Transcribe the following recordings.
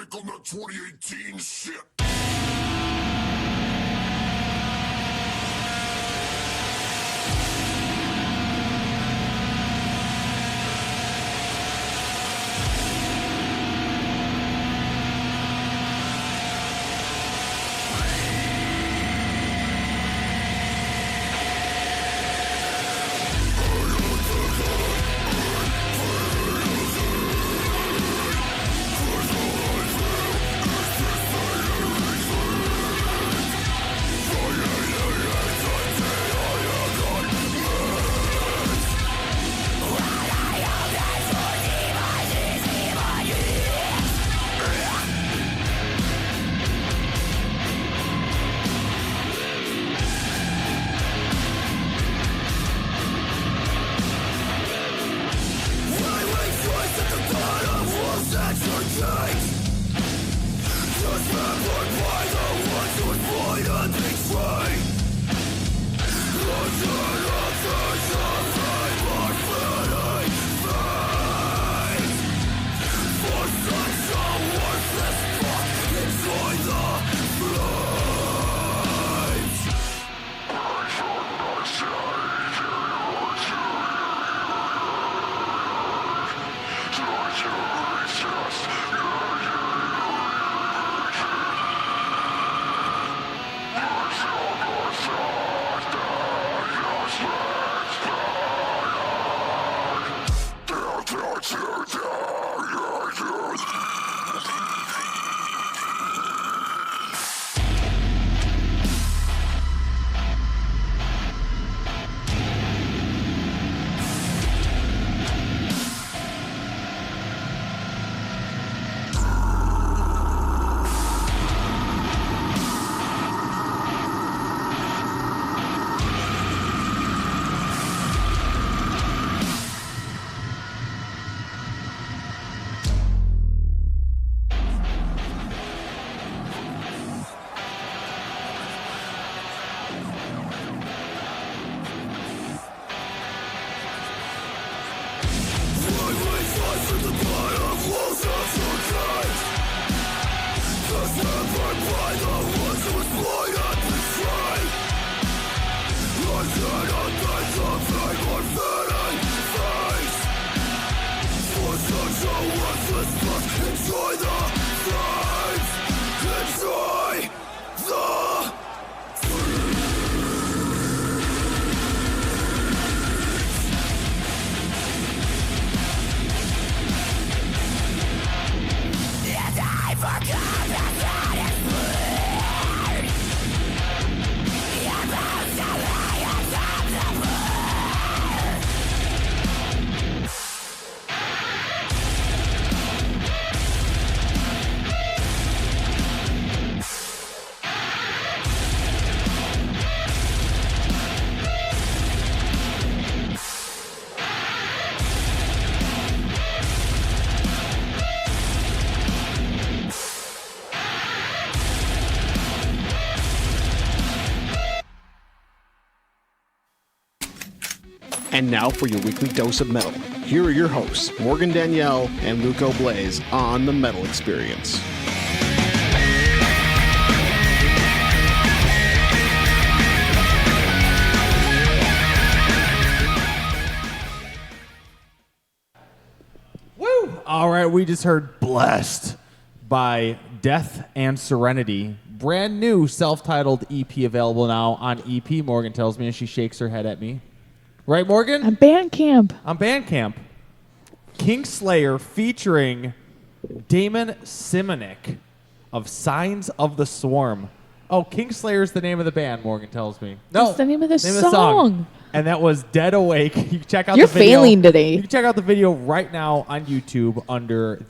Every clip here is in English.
break on that 2018 shit. And now for your weekly dose of metal. Here are your hosts, Morgan Danielle and Luco Blaze on The Metal Experience. Woo! All right, we just heard Blessed by Death and Serenity. Brand new self-titled EP available now on EP, Morgan tells me as she shakes her head at me. Right, Morgan? On Bandcamp. On Bandcamp. Kingslayer featuring Damon Simonik of Signs of the Swarm. Oh, Kingslayer's the name of the band, Morgan tells me. No, that's the name of the song. And that was Dead Awake. You can check out You're the video. failing today. You can check out the video right now on YouTube under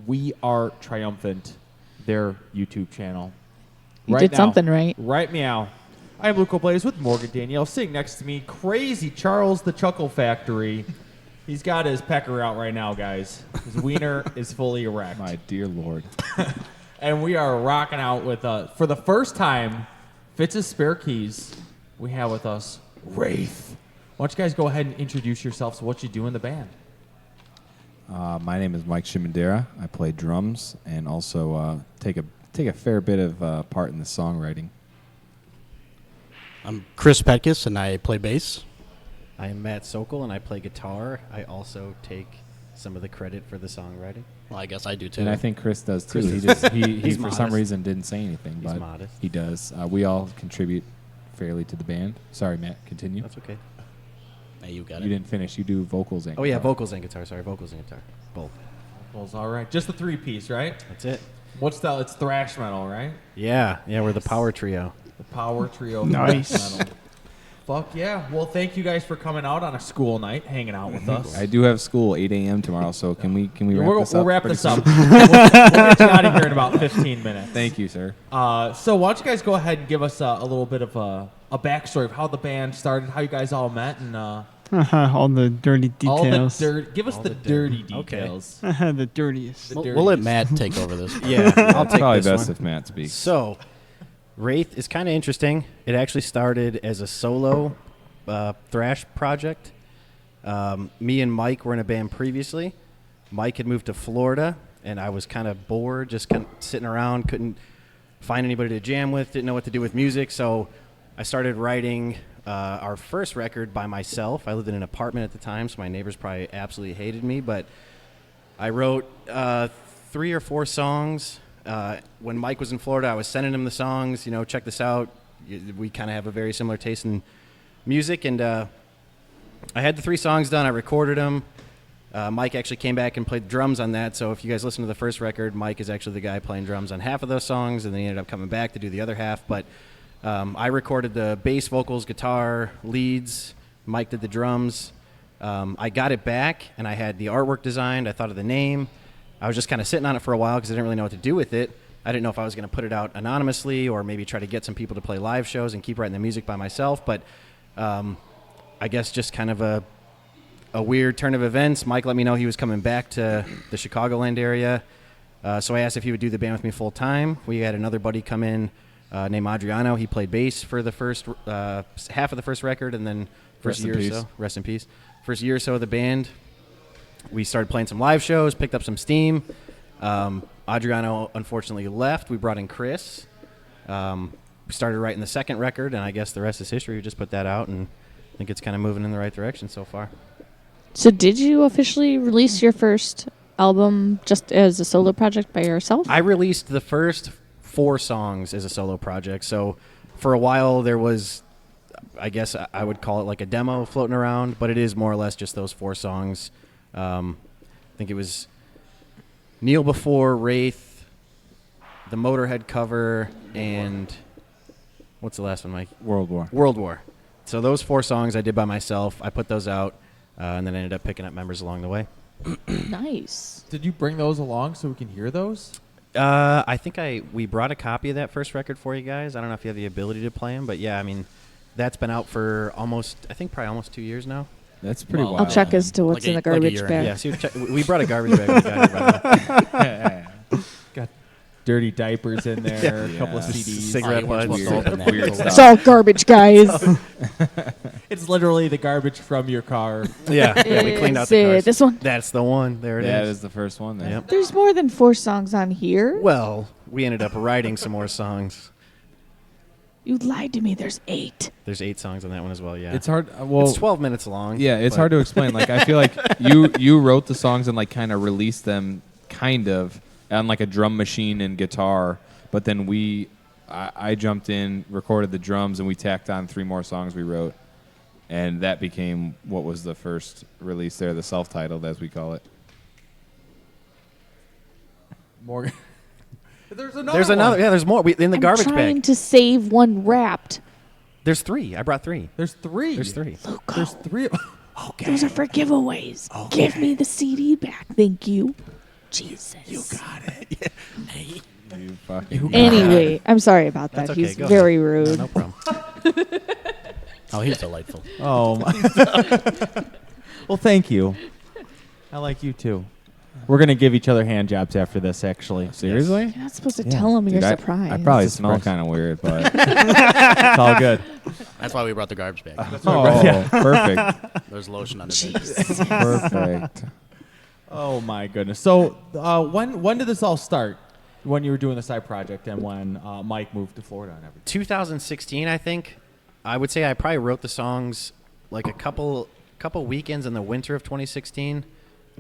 We Are Triumphant, their YouTube channel. You did something right. Right meow. I'm Luco Blaze with Morgan Danielle. Sitting next to me, Crazy Charles the Chuckle Factory. He's got his pecker out right now, guys. His wiener is fully erect. My dear Lord. And we are rocking out with, for the first time, Fitz's Spare Keys, we have with us Wraith. Why don't you guys go ahead and introduce yourselves to what you do in the band? My name is Mike Shimandera. I play drums and also take a fair bit of part in the songwriting. I'm Chris Petkus, and I play bass. I am Matt Sokol, and I play guitar. I also take some of the credit for the songwriting. Well, I guess I do too. And I think Chris does too. Chris He He's for some modest. reason didn't say anything, He's but modest. he does. We all contribute fairly to the band. Sorry, Matt. Continue. That's okay. Hey, you got You it. didn't finish. You do vocals and Oh, yeah, guitar. vocals and guitar. Sorry, vocals and guitar. Both. Vocals, all right. Just the 3-piece, right? That's it. What's that? It's thrash metal, right? Yeah, we're the power trio. The power trio. of Nice. thrash metal. Fuck yeah. Well, thank you guys for coming out on a school night, hanging out with us. I do have school 8 a.m. tomorrow, so can we wrap We'll this up? wrap pretty this up. soon? We'll get you out of here in about 15 minutes. Thank you, sir. So why don't you guys go ahead and give us a little bit of a backstory of how the band started, how you guys all met, and All the dirty all the details. dirt. Give us All the the dirty Okay. details. The dirtiest. The We'll let dirtiest. Matt take over this. Yeah, I'll It's take probably this best one. if Matt speaks. So, Wraith is kind of interesting. It actually started as a solo thrash project. Me and Mike were in a band previously. Mike had moved to Florida, and I was kind of bored, just kind of sitting around, couldn't find anybody to jam with, didn't know what to do with music, so I started writing our first record by myself. I lived in an apartment at the time, so my neighbors probably absolutely hated me, but I wrote 3 or 4 songs. When Mike was in Florida, I was sending him the songs, check this out. We kind of have a very similar taste in music, and I had the 3 songs done. I recorded them. Mike actually came back and played drums on that, so if you guys listen to the first record, Mike is actually the guy playing drums on half of those songs, and then he ended up coming back to do the other half, but I recorded the bass, vocals, guitar, leads. Mike did the drums. I got it back, and I had the artwork designed. I thought of the name. I was just kind of sitting on it for a while because I didn't really know what to do with it. I didn't know if I was going to put it out anonymously or maybe try to get some people to play live shows and keep writing the music by myself, but I guess just kind of a weird turn of events. Mike let me know he was coming back to the Chicagoland area, so I asked if he would do the band with me full time. We had another buddy come in named Adriano. He played bass for the first half of the first record, and then first Rest in year or peace. so, rest in peace. First year or so of the band, we started playing some live shows, picked up some steam. Adriano unfortunately left. We brought in Chris. We started writing the second record, and I guess the rest is history. We just put that out, and I think it's kind of moving in the right direction so far. So did you officially release your first album just as a solo project by yourself? I released the first 4 songs as a solo project. So for a while there was, I guess I would call it like a demo floating around, but it is more or less just those 4 songs. I think it was Kneel Before, Wraith, the Motorhead cover, and what's the last one, Mike? World War. World War. So those 4 songs I did by myself. I put those out, and then ended up picking up members along the way. Nice. Did you bring those along so we can hear those? I think we brought a copy of that first record for you guys. I don't know if you have the ability to play them, but yeah, I mean, that's been out for probably almost 2 years now. That's pretty Well, wild. I'll check as to what's in the like a garbage year and a bag. Yeah, so we brought a garbage bag. We got it, by the way. Got dirty diapers in there, a couple of Yeah. CDs. Cigarette Oh, you weren't butts. supposed to open that. Weird It's all garbage, guys. It's literally the garbage from your car. Yeah, we cleaned out Is the it cars. this one? That's the one. There it is. That is the first one. There. Yep. There's more than 4 songs on here. Well, we ended up writing some more songs. You lied to me. There's 8. There's 8 songs on that one as well. Yeah, It's hard. Well, it's 12 minutes long. yeah, it's but- hard to explain. Like I feel like you wrote the songs and like kind of released them kind of on like a drum machine and guitar, but then I jumped in, recorded the drums, and we tacked on 3 more songs we wrote, and that became what was the first release there, the self-titled as we call it. Morgan. There's another. There's another. Yeah, there's more. In the I'm garbage trying bag. to save one wrapped. There's 3. I brought 3. There's 3. There's 3. Luca, There's 3. those are for giveaways. Give me the CD back. Thank you. Jesus. You fucking Anyway, I'm sorry about that. That's okay, He's go very No, rude. no problem. Oh, he's delightful. Oh my. Well, thank you. I like you too. We're gonna give each other hand jobs after this. Actually, seriously? You're not supposed to Yeah. tell him Dude, you're I surprised. probably It's a smell surprise. kind of weird, but it's all good. That's why we brought the garbage bag. oh, perfect, There's lotion under Jesus. perfect. Oh my goodness. So when did this all start? When you were doing the side project and when Mike moved to Florida and everything? 2016, I think. I would say I probably wrote the songs like a couple weekends in the winter of 2016.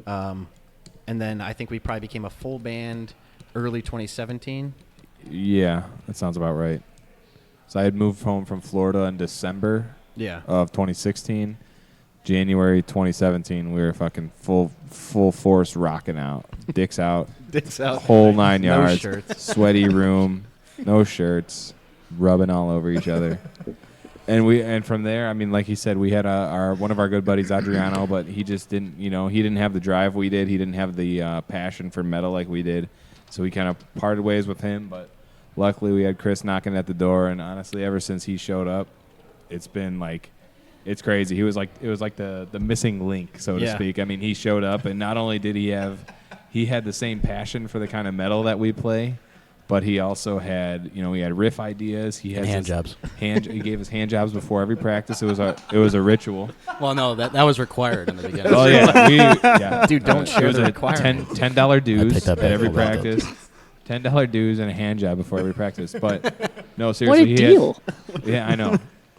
And then I think we probably became a full band early 2017. Yeah, that sounds about right. So I had moved home from Florida in December Yeah. of 2016. January 2017, we were fucking full force rocking out. Dicks out. Dicks out. Whole 9 No yards. shirts. Sweaty room. No shirts. Rubbing all over each other. And from there, I mean, like he said, we had one of our good buddies, Adriano, but he just didn't, he didn't have the drive we did. He didn't have the passion for metal like we did. So we kind of parted ways with him. But luckily, we had Chris knocking at the door. And honestly, ever since he showed up, it's been like, it's crazy. It was like the missing link, so to speak. I mean, he showed up, and not only did he had the same passion for the kind of metal that we play, but he also had, he had riff ideas. He had hand jobs. He gave us hand jobs before every practice. It was a ritual. Well, no, that was required in the beginning. Oh yeah, Dude, don't it share was the a requirement. $10 dues picked up at every that. Well done. practice. $10 dues and a hand job before every practice. But no, What seriously, a deal. Yeah, I know.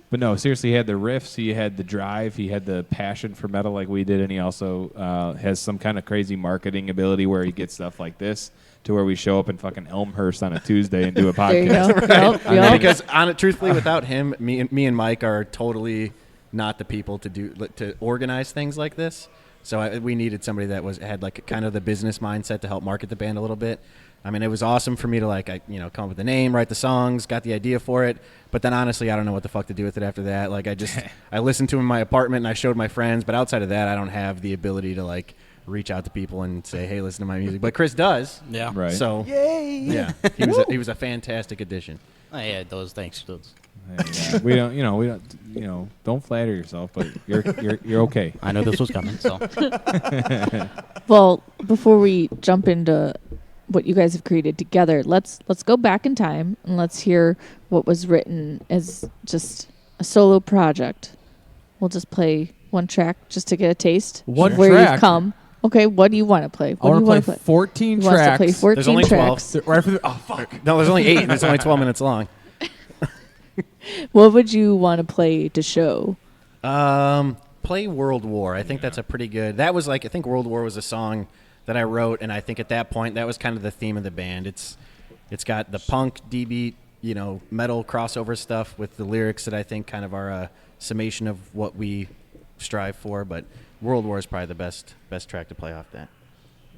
But no, seriously, he had the riffs, he had the drive, he had the passion for metal like we did, and he also has some kind of crazy marketing ability where he gets stuff like this to where we show up in fucking Elmhurst on a Tuesday and do a There you podcast. go. Yep. Because truthfully, without him, me and Mike are totally not the people to organize things like this. So we needed somebody that had like kind of the business mindset to help market the band a little bit. I mean, it was awesome for me to come up with the name, write the songs, got the idea for it. But then honestly, I don't know what the fuck to do with it after that. Like I listened to him in my apartment and I showed my friends. But outside of that, I don't have the ability to like reach out to people and say, hey, listen to my music. But Chris does. Yeah. Right. So yeah, he was a fantastic addition. Yeah, those thanks. Those. we don't flatter yourself, but you're okay. I know this was coming, so. Well, before we jump into what you guys have created together, let's go back in time and let's hear what was written as just a solo project. We'll just play one track just to get a taste One of where track? you've come. Okay, what do you want to play? I want to play play? 14 He wants to tracks. play 14 There's only 12. tracks. Right for the, oh, fuck. No, there's only 8 and it's only 12 minutes long. What would you want to play to show? Play World War. I think that's a pretty good. That was like I think World War was a song that I wrote, and I think at that point that was kind of the theme of the band. It's got the punk, D-beat, metal crossover stuff with the lyrics that I think kind of are a summation of what we strive for. But World War is probably the best track to play off that.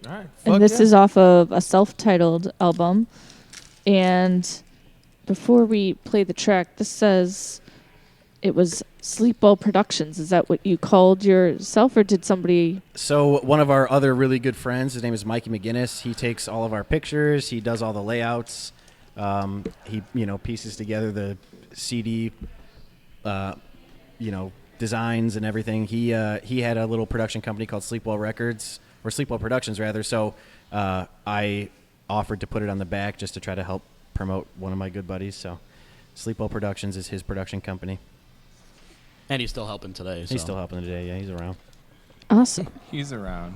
All right. And this is off of a self-titled album. And before we play the track, this says it was Sleepwell Productions. Is that what you called yourself, or did somebody? So one of our other really good friends, his name is Mikey McGinnis. He takes all of our pictures. He does all the layouts. He pieces together the CD, designs and everything. He had a little production company called Sleepwell Records, or Sleepwell Productions rather. So I offered to put it on the back just to try to help promote one of my good buddies. So Sleepwell Productions is his production company. And he's still helping today. So. He's still helping today. Yeah, he's around. Awesome. He's around.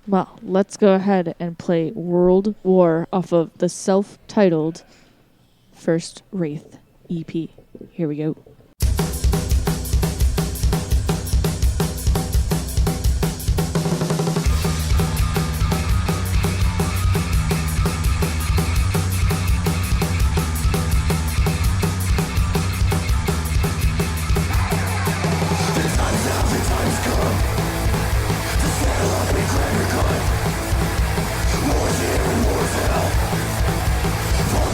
Well, let's go ahead and play World War off of the self-titled first Wraith EP. Here we go.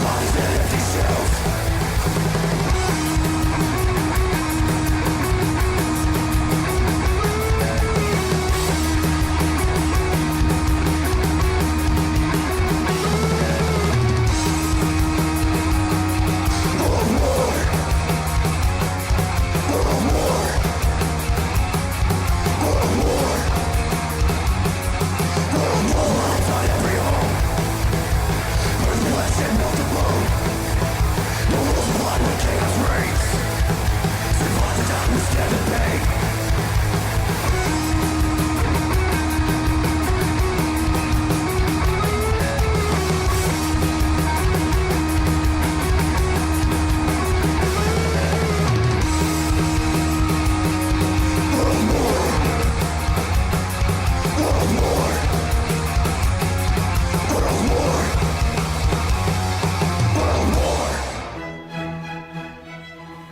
Bodies and empty shells.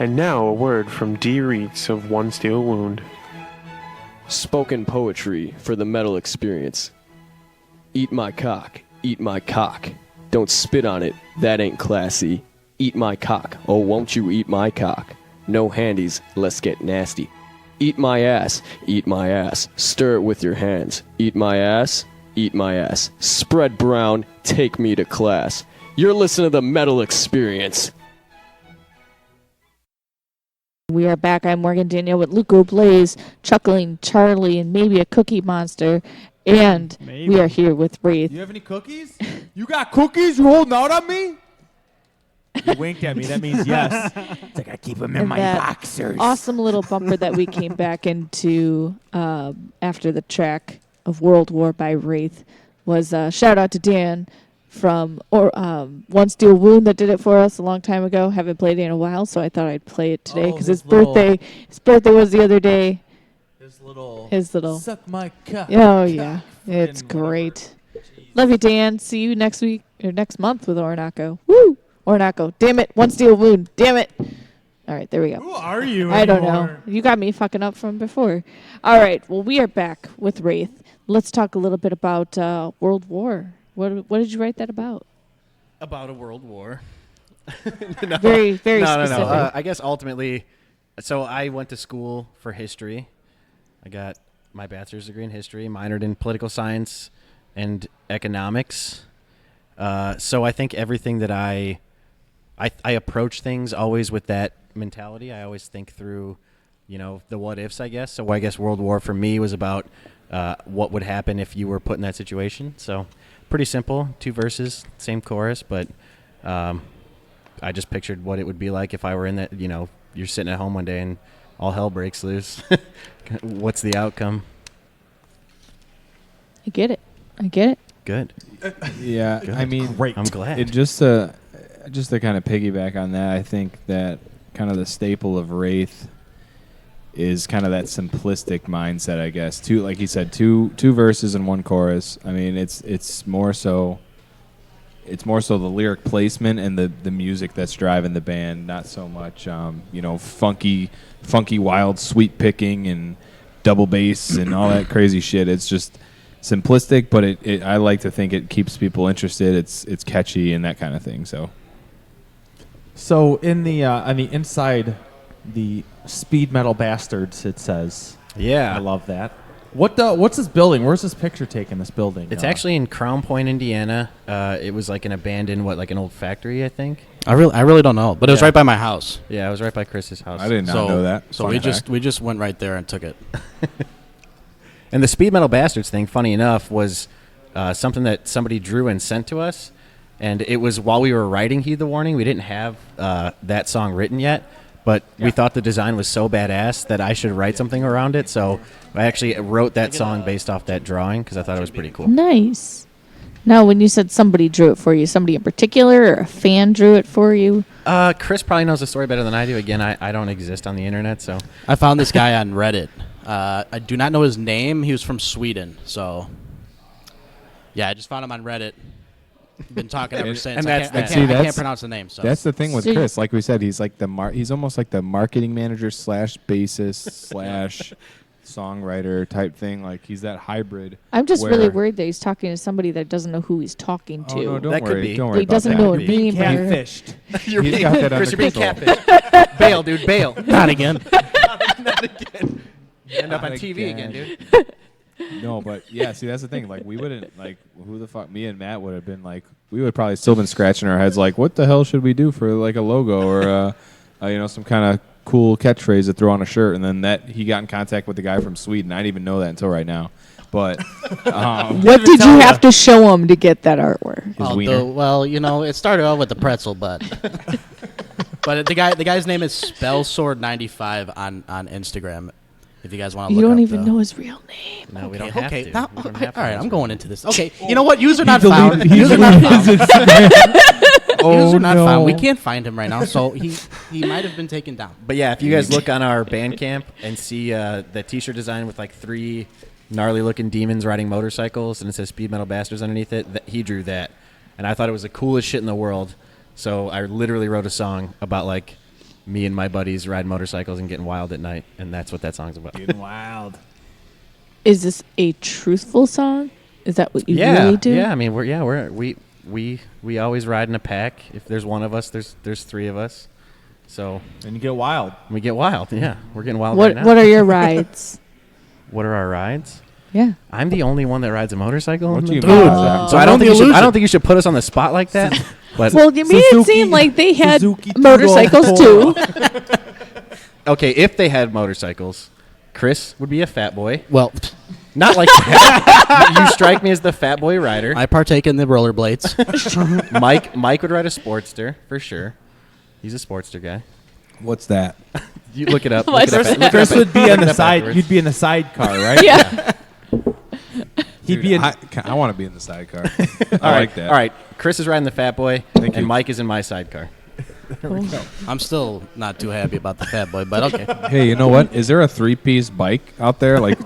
And now a word from D. Reitz of One Steel Wound. Spoken poetry for the metal experience. Eat my cock, eat my cock. Don't spit on it, that ain't classy. Eat my cock, oh won't you eat my cock? No handies, let's get nasty. Eat my ass, stir it with your hands. Eat my ass, spread brown, take me to class. You're listening to the Metal Experience. We are back. I'm Morgan Danielle with Luco Blaze, Chuckling Charlie, and maybe a Cookie Monster. And we are here with Wraith. You have any cookies? You got cookies? You holding out on me? You winked at me. That means yes. It's like I keep them in And my that boxers. Awesome little bumper that we came back into after the track of World War by Wraith was shout out to Dan from One Steel Wound that did it for us a long time ago. Haven't played it in a while, so I thought I'd play it today because his birthday was the other day. His little Suck my cock. Oh yeah, it's great. Love you, Dan. See you next week or next month with Ornaco. Woo, Ornaco. Damn it, One Steel Wound. Damn it. All right, there we go. Who are you? I don't know. You got me fucking up from before. All right, well, we are back with Wraith. Let's talk a little bit about World War. What did you write that about? About a world war. Very specific. No. I guess ultimately, so I went to school for history. I got my bachelor's degree in history, minored in political science and economics. So I think everything that I approach things always with that mentality. I always think through, the what ifs, I guess. So I guess World War for me was about what would happen if you were put in that situation. So pretty simple, 2 verses, same chorus, but I just pictured what it would be like if I were in that, you're sitting at home one day and all hell breaks loose. What's the outcome? I get it. Good. Yeah, Good. I mean, Great. I'm glad. it just to kind of piggyback on that, I think that kind of the staple of Wraith is kind of that simplistic mindset, I guess. Two, like he said, two verses and 1 chorus. I mean, it's more so the lyric placement and the music that's driving the band, not so much funky wild sweet picking and double bass and all that crazy shit. It's just simplistic, but it I like to think it keeps people interested. It's catchy and that kind of thing. So in the on the inside, the Speed Metal Bastards, it says. Yeah. I love that. What's this building? Where's this picture taken? This building? It's actually in Crown Point, Indiana. It was like an abandoned, an old factory, I think. I really don't know, but it was right by my house. Yeah, it was right by Chris's house. I did not know that. So Fun we just went right there and took it. And the Speed Metal Bastards thing, funny enough, was something that somebody drew and sent to us. And it was while we were writing Heed the Warning. We didn't have that song written yet, but we thought the design was so badass that I should write something around it. So I actually wrote that song based off that drawing because I thought it was pretty cool. Nice. Now, when you said somebody drew it for you, somebody in particular or a fan drew it for you? Chris probably knows the story better than I do. Again, I don't exist on the internet, so. I found this guy on Reddit. I do not know his name. He was from Sweden, so yeah, I just found him on Reddit. Been talking ever since. And I can't pronounce the name. So That's the thing with So Chris. Like we said, he's like he's almost like the marketing manager / bassist / songwriter type thing. Like he's that hybrid. I'm just really worried that he's talking to somebody that doesn't know who he's talking to. Oh, no, don't That could worry. be. Don't worry He about doesn't that. know a Could be. name. or- Catfished. You're He's being, got that Chris, under you're being control. catfished. Bail, dude, bail. not again. Not again. End up on Not TV again. again, dude. No, but yeah, see, that's the thing. Like, we wouldn't, who the fuck, me and Matt would have been like, we would probably still been scratching our heads, like, what the hell should we do for, like, a logo or, some kind of cool catchphrase to throw on a shirt. And then he got in contact with the guy from Sweden. I didn't even know that until right now. But, What did you have to show him to get that artwork? his wiener. It started out with the pretzel, but the guy's name is Spellsword95 on Instagram. If you guys want to You look don't up even know his real name. No, we don't have Okay, to. now, We don't okay, have to all right, answer I'm it. going into this. Okay, you know what? User not found. He User not deleted found. Oh, User not no. found. We can't find him right now, so he might have been taken down. But yeah, if you guys look on our Bandcamp and see the T-shirt design with like 3 gnarly-looking demons riding motorcycles, and it says Speed Metal Bastards underneath it, he drew that, and I thought it was the coolest shit in the world. So I literally wrote a song about like me and my buddies riding motorcycles and getting wild at night, and that's what that song's about. Getting wild. Is this a truthful song? Is that what you Yeah, really do? yeah. I mean, we always ride in a pack. If there's one of us, there's three of us. So And you get wild. we get wild. Yeah, we're getting wild right now. What are your rides? What are our rides? Yeah. I'm the only one that rides a motorcycle. What in do you the- mean? So I don't think you should put us on the spot like that. But Well, you made it Suzuki- seem like they had Suzuki motorcycles too. okay, if they had motorcycles, Chris would be a fat boy. Well, Not like that. You strike me as the fat boy rider. I partake in the rollerblades. Mike would ride a Sportster for sure. He's a Sportster guy. What's that? You look it up. What's look it up, that? look it Chris up- would be look on it the up side. afterwards. You'd be in the sidecar, right? Yeah. He'd be in. I want to be in the sidecar. All I right, like that. All right. Chris is riding the fat boy, Thank and you. Mike is in my sidecar. I'm still not too happy about the fat boy, but okay. Hey, you know what? Is there a 3-piece bike out there? Like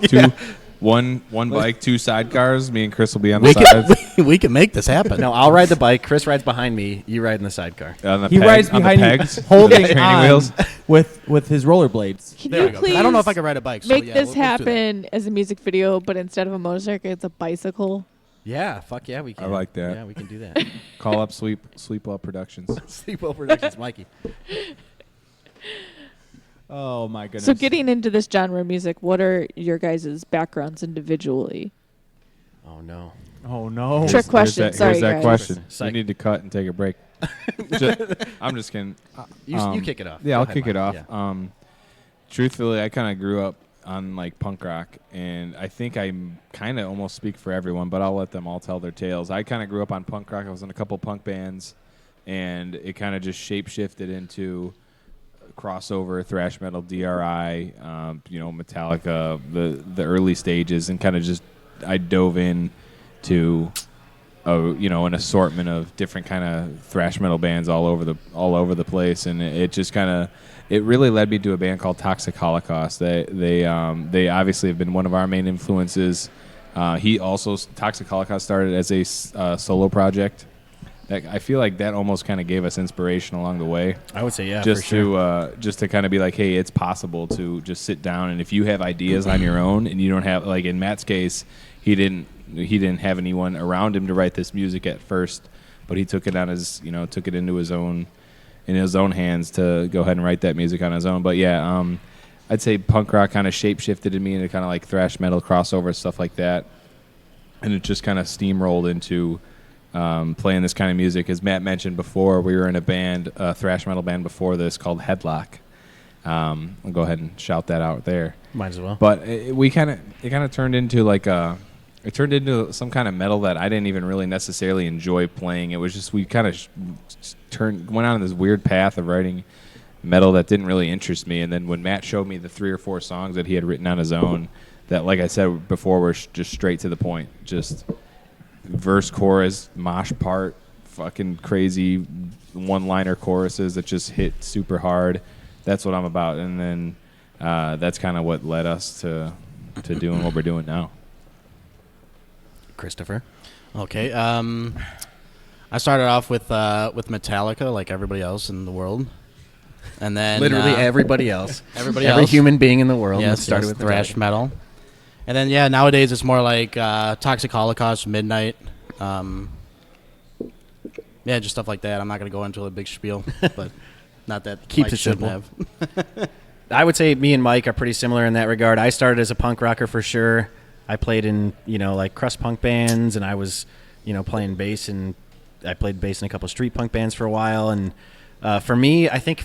one bike, 2 sidecars? Me and Chris will be on the sides. We can make this happen. No, I'll ride the bike. Chris rides behind me. You ride in the sidecar. On the He rides on the behind pegs, you, holding the training on wheels. with his rollerblades. Can There you we go. please I don't know if I can ride a bike. So make yeah, this let's do that. happen as a music video, but instead of a motorcycle, it's a bicycle? Yeah, fuck yeah, we can. I like that. Yeah, we can do that. Call up Sleepwell Productions. Sleepwell Productions, Mikey. Oh my goodness. So getting into this genre of music, what are your guys' backgrounds individually? Oh no. Oh no. Trick question. Here's Sorry, that guys. question. Psych. You need to cut and take a break. I'm just kidding. You kick it off. Yeah, Go I'll ahead, kick it Mike. off. Yeah. Truthfully, I kind of grew up on like punk rock, and I think I kind of almost speak for everyone, but I'll let them all tell their tales. I kind of grew up on punk rock. I was in a couple punk bands, and it kind of just shape-shifted into crossover thrash metal, DRI, Metallica, the early stages, and kind of just I dove in to an assortment of different kind of thrash metal bands all over the place, and it just kind of it really led me to a band called Toxic Holocaust. They obviously have been one of our main influences. Toxic Holocaust started as a solo project. I feel like that almost kind of gave us inspiration along the way. I would say yeah, Just for sure. to kind of be like, hey, it's possible to just sit down, and if you have ideas on your own, and you don't have, like in Matt's case, he didn't have anyone around him to write this music at first, but he took it on his took it into his own hands to go ahead and write that music on his own. But yeah, I'd say punk rock kind of shape-shifted in me into kind of like thrash metal, crossover, stuff like that, and it just kind of steamrolled into playing this kind of music. As Matt mentioned before, we were in a thrash metal band before this called Headlock. I'll go ahead and shout that out there. Might as well. But it kind of turned into it turned into some kind of metal that I didn't even really necessarily enjoy playing. It was just we kind of went on this weird path of writing metal that didn't really interest me. And then when Matt showed me the 3 or 4 songs that he had written on his own, that, like I said before, were just straight to the point, just verse, chorus, mosh part, fucking crazy one-liner choruses that just hit super hard. That's what I'm about. And then that's kind of what led us to doing what we're doing now. Christopher. Okay. I started off with Metallica, like everybody else in the world, and then Literally everybody else. everybody Every else. human being in the world. Yes, started yes, with thrash Metallica. metal, and then nowadays it's more like Toxic Holocaust, Midnight, just stuff like that. I'm not gonna go into a big spiel, but not that Keeps Mike it shouldn't simple. have. I would say me and Mike are pretty similar in that regard. I started as a punk rocker for sure. I played in, like crust punk bands, and I was, playing bass, and I played bass in a couple street punk bands for a while. And for me, I think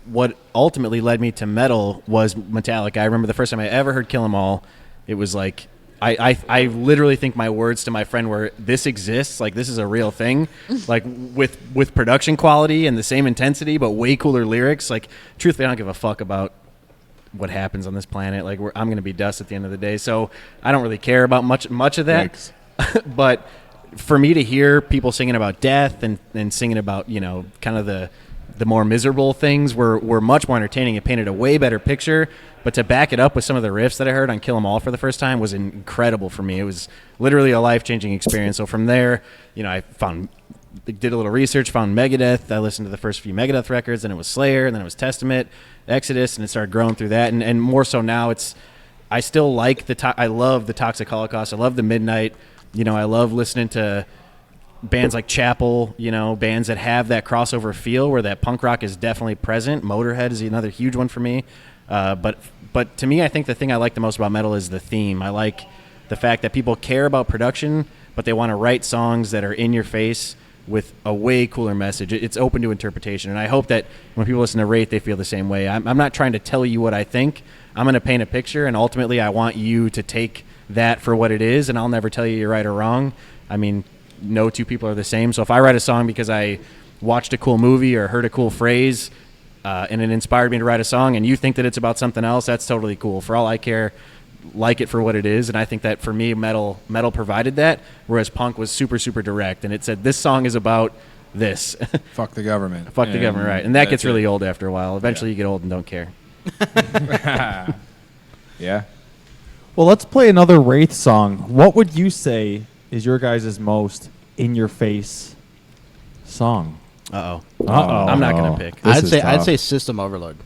what ultimately led me to metal was Metallica. I remember the first time I ever heard Kill 'Em All, it was like, I literally think my words to my friend were, this exists, like this is a real thing, like with production quality and the same intensity, but way cooler lyrics. Like, truthfully, I don't give a fuck about what happens on this planet. Like, I'm going to be dust at the end of the day, so I don't really care about much of that. But for me to hear people singing about death and singing about, kind of the more miserable things were much more entertaining. It painted a way better picture. But to back it up with some of the riffs that I heard on Kill 'Em All for the first time was incredible for me. It was literally a life-changing experience. So from there, I found did a little research, found Megadeth. I listened to the first few Megadeth records, and it was Slayer, and then it was Testament, Exodus, and it started growing through that. And more so now, I still like I love the Toxic Holocaust. I love the Midnight. I love listening to bands like Chapel, bands that have that crossover feel where that punk rock is definitely present. Motorhead is another huge one for me. But to me, I think the thing I like the most about metal is the theme. I like the fact that people care about production, but they want to write songs that are in your face with a way cooler message. It's open to interpretation, and I hope that when people listen to Wraith, they feel the same way. I'm not trying to tell you what I think. I'm going to paint a picture, and ultimately I want you to take that for what it is, and I'll never tell you you're right or wrong. I mean, no two people are the same. So if I write a song because I watched a cool movie or heard a cool phrase and it inspired me to write a song, and you think that it's about something else, that's totally cool. For all I care, like it for what it is. And I think that for me, metal provided that, whereas punk was super, super direct. And it said, this song is about this. Fuck the government. Fuck the government, right. And that gets really old after a while. Eventually you get old and don't care. Yeah. Well, let's play another Wraith song. What would you say is your guys' most in-your-face song? Uh-oh. I'm not going to pick. I'd say System Overlord.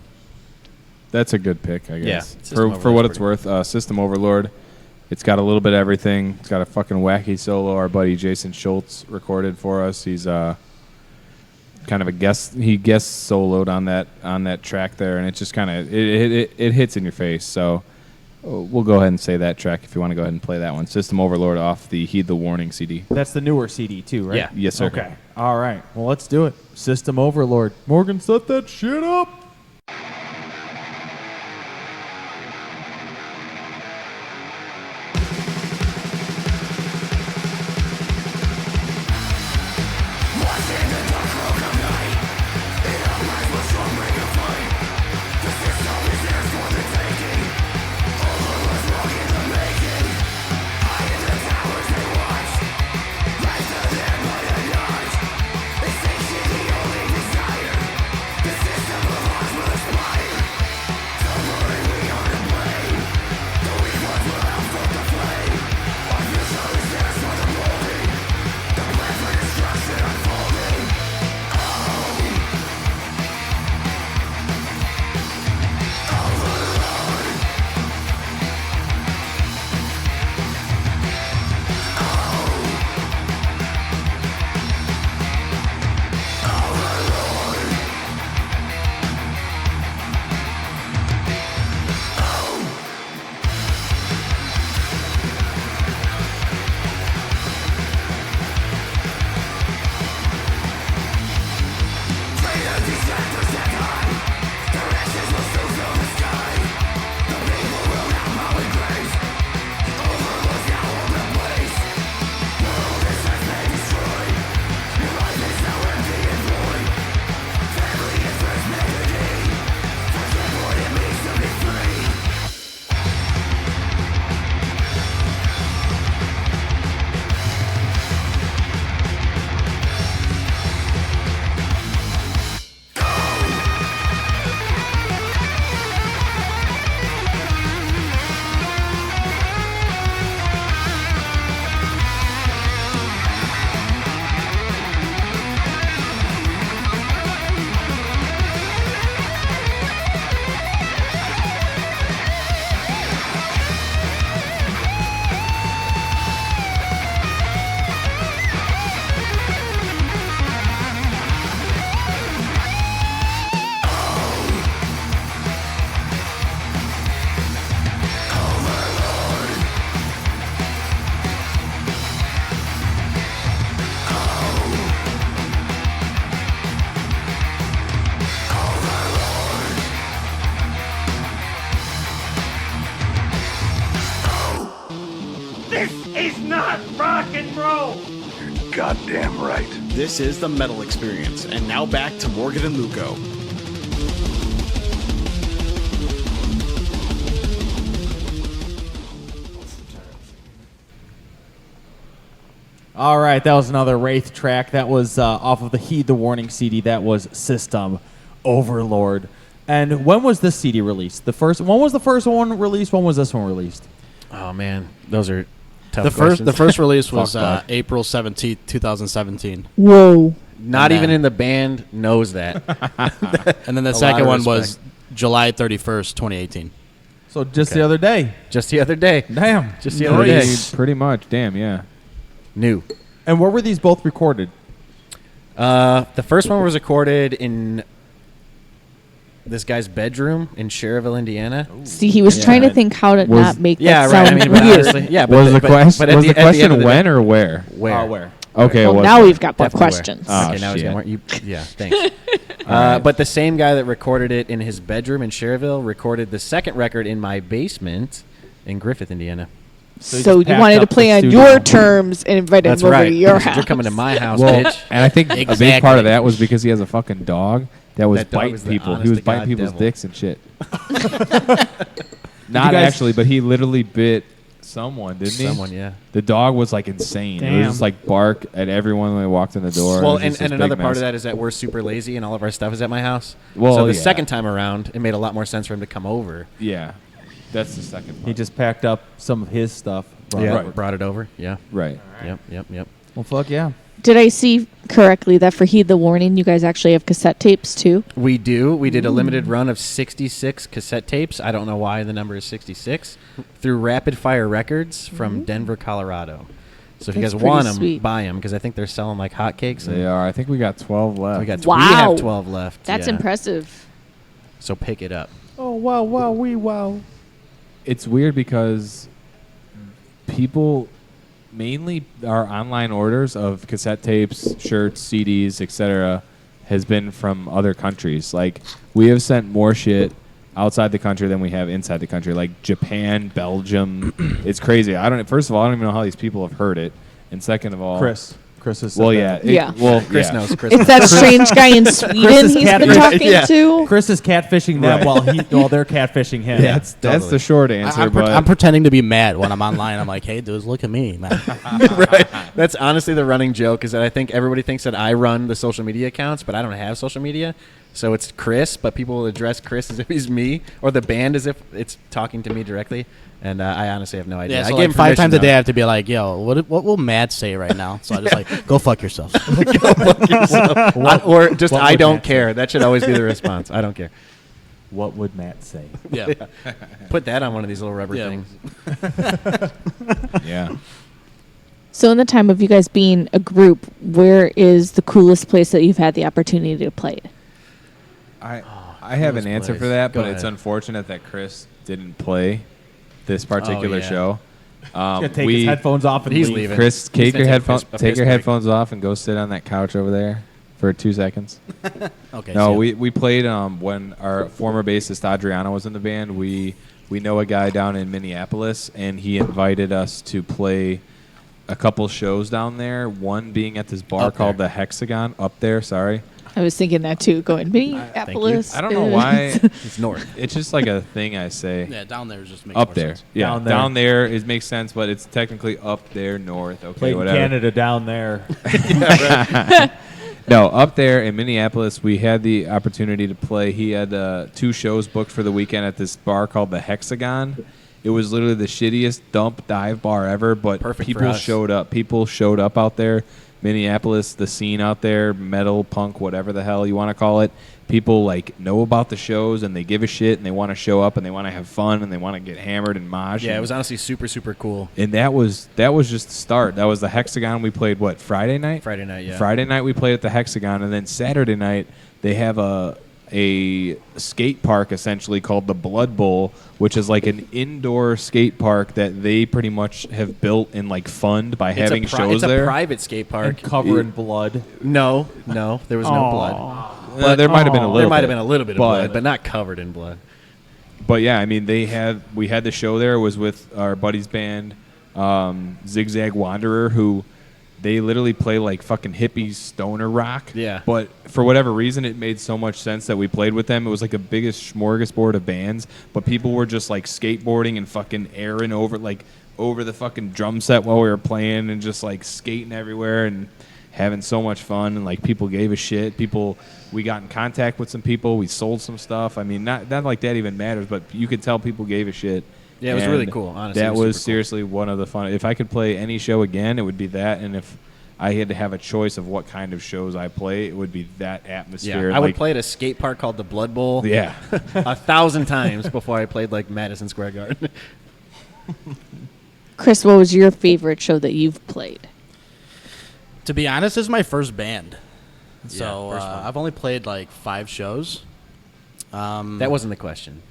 That's a good pick, I guess. Yeah, for what it's worth, System Overlord. It's got a little bit of everything. It's got a fucking wacky solo. Our buddy Jason Schultz recorded for us. He's kind of a guest. He guest soloed on that track there, and it just kind of it hits in your face. So we'll go ahead and say that track if you want to go ahead and play that one. System Overlord off the Heed the Warning CD. That's the newer CD too, right? Yeah. Yes, sir. Okay. All right. Well, let's do it. System Overlord. Morgan, set that shit up. Goddamn right. This is the Metal Experience, and now back to Morgan and Luco. All right, that was another Wraith track. That was off of the Heed the Warning CD. That was System Overlord. And when was this CD released? When was the first one released? When was this one released? Oh man, those are tough The questions. first release was Fuck that. April 17th, 2017. Whoa. Not and even then- in the band knows that. And then the A second lot of one was respect. July 31st, 2018. So just Okay. the other day. Just the other day. Damn. Just the other day. Pretty much. Damn, yeah. New. And where were these both recorded? The first one was recorded in this guy's bedroom in Cherville, Indiana. See, he was trying to think how to not make Yeah, that right. sound I mean, but weird. honestly, yeah. Was the question at was the at end question of the when day- or where? where? Where? Okay, Well, it was now we've got more Definitely where. questions. Ah, Okay, now he's shit. got more. Yeah, thanks. right. But the same guy that recorded it in his bedroom in Cherville recorded the second record in my basement in Griffith, Indiana. So he So just you packed wanted to up the play on studio. your terms and invite That's him over right. to your He said, house. You're coming to my house, Well, bitch. and I think a big Exactly. part of that was because he has a fucking dog that was That dog biting was the people. He honest was to biting God people's devil. dicks and shit. Not guys- actually, but he literally bit someone, didn't he? Someone, yeah. The dog was like insane. It Damn. was just like bark at everyone when they walked in the door. It Well, was and, just this and another big part mess. of that is that we're super lazy and all of our stuff is at my house. Well, so the yeah. second time around, it made a lot more sense for him to come over. Yeah, that's the second part. He just packed up some of his stuff. Brought it over. Yeah. right. Yep. Well, fuck yeah. Did I see correctly that for Heed the Warning, you guys actually have cassette tapes too? We do. We did a limited run of 66 cassette tapes. I don't know why the number is 66. Through Rapid Fire Records from Denver, Colorado. So if you That's guys want them, pretty sweet. buy them because I think they're selling like hotcakes. They are. I think we got 12 left. We got Wow. we have 12 left. That's yeah. impressive. So pick it up. Oh, wow, wow, wee, wow. It's weird because people mainly our online orders of cassette tapes, shirts, CDs, etc. has been from other countries. Like we have sent more shit outside the country than we have inside the country. Like Japan, Belgium. It's crazy. First of all, I don't even know how these people have heard it. And second of all, Chris has said Well, that. yeah. Yeah. Well, Chris yeah. knows. Chris It's knows. that strange guy in Sweden is he's been catfish- talking yeah. to. Chris is catfishing them while they're catfishing him. That's totally. the short answer. I'm, but I'm pretending to be mad when I'm online. I'm like, hey, dudes, look at me, man. Right. That's honestly the running joke is that I think everybody thinks that I run the social media accounts, but I don't have social media. So it's Chris, but people will address Chris as if he's me, or the band as if it's talking to me directly. And I honestly have no idea. Yeah, I so gave like him 5 times a permission, day I have to be like, yo, what will Matt say right now? So I just like, go fuck yourself. though. Or just what I would don't Matt care. That should always be the response. I don't care. What would Matt say? yeah. Put that on one of these little rubber Yeah. things. yeah. So in the time of you guys being a group, where is the coolest place that you've had the opportunity to play it? I have an coolest answer for place. that, Go but it's ahead. unfortunate that Chris didn't play this particular yeah. show. He's gonna take his headphones off and He's leave. leaving. Chris, He's take gonna your take a piss break. headphones off and go sit on that couch over there for 2 seconds. Okay. No, so we played when our former bassist Adriano was in the band. We know a guy down in Minneapolis, and he invited us to play a couple shows down there. One being at this bar Up called there. the Hexagon up there. Sorry, I was thinking that too, going Minneapolis. I don't know why. It's north. It's just like a thing I say. yeah, down there just makes Up more there, sense. yeah, Down there. down there. It makes sense, but it's technically up there north. Okay, Played in whatever. Canada down there. No, up there in Minneapolis, we had the opportunity to play. He had 2 shows booked for the weekend at this bar called the Hexagon. It was literally the shittiest dump dive bar ever, but Perfect for people us. showed up. People showed up out there. Minneapolis, the scene out there, metal, punk, whatever the hell you want to call it. People like know about the shows and they give a shit and they want to show up and they want to have fun and they want to get hammered and mosh. Yeah, and, it was honestly super, super cool. and that was just the start. That was the Hexagon. We played Friday night. Friday night, yeah. Friday night we played at the Hexagon, and then Saturday night they have a skate park essentially called the Blood Bowl, which is like an indoor skate park that they pretty much have built and like fund by having shows it's a there. private skate park. And cover in blood. No, there was no blood. There might have been a little. There might bit, have been a little bit of but- blood, but not covered in blood. But yeah, I mean, we had the show there. It was with our buddy's band, Zigzag Wanderer, who they literally play like fucking hippie stoner rock. Yeah. But for whatever reason, it made so much sense that we played with them. It was like the biggest smorgasbord of bands, but people were just like skateboarding and fucking airing over the fucking drum set while we were playing and just like skating everywhere and having so much fun. And like people gave a shit. We got in contact with some people. We sold some stuff. I mean, not like that even matters, but you could tell people gave a shit. Yeah, it was And really cool, honestly. It That was was super cool. seriously one of the fun. If I could play any show again, it would be that. And if I had to have a choice of what kind of shows I play, it would be that atmosphere. Yeah, I would like- play at a skate park called the Blood Bowl. Yeah. 1,000 times before I played like Madison Square Garden. Chris, what was your favorite show that you've played? To be honest, this is my first band. So Yeah, first one. I've only played like 5 shows. That wasn't the question.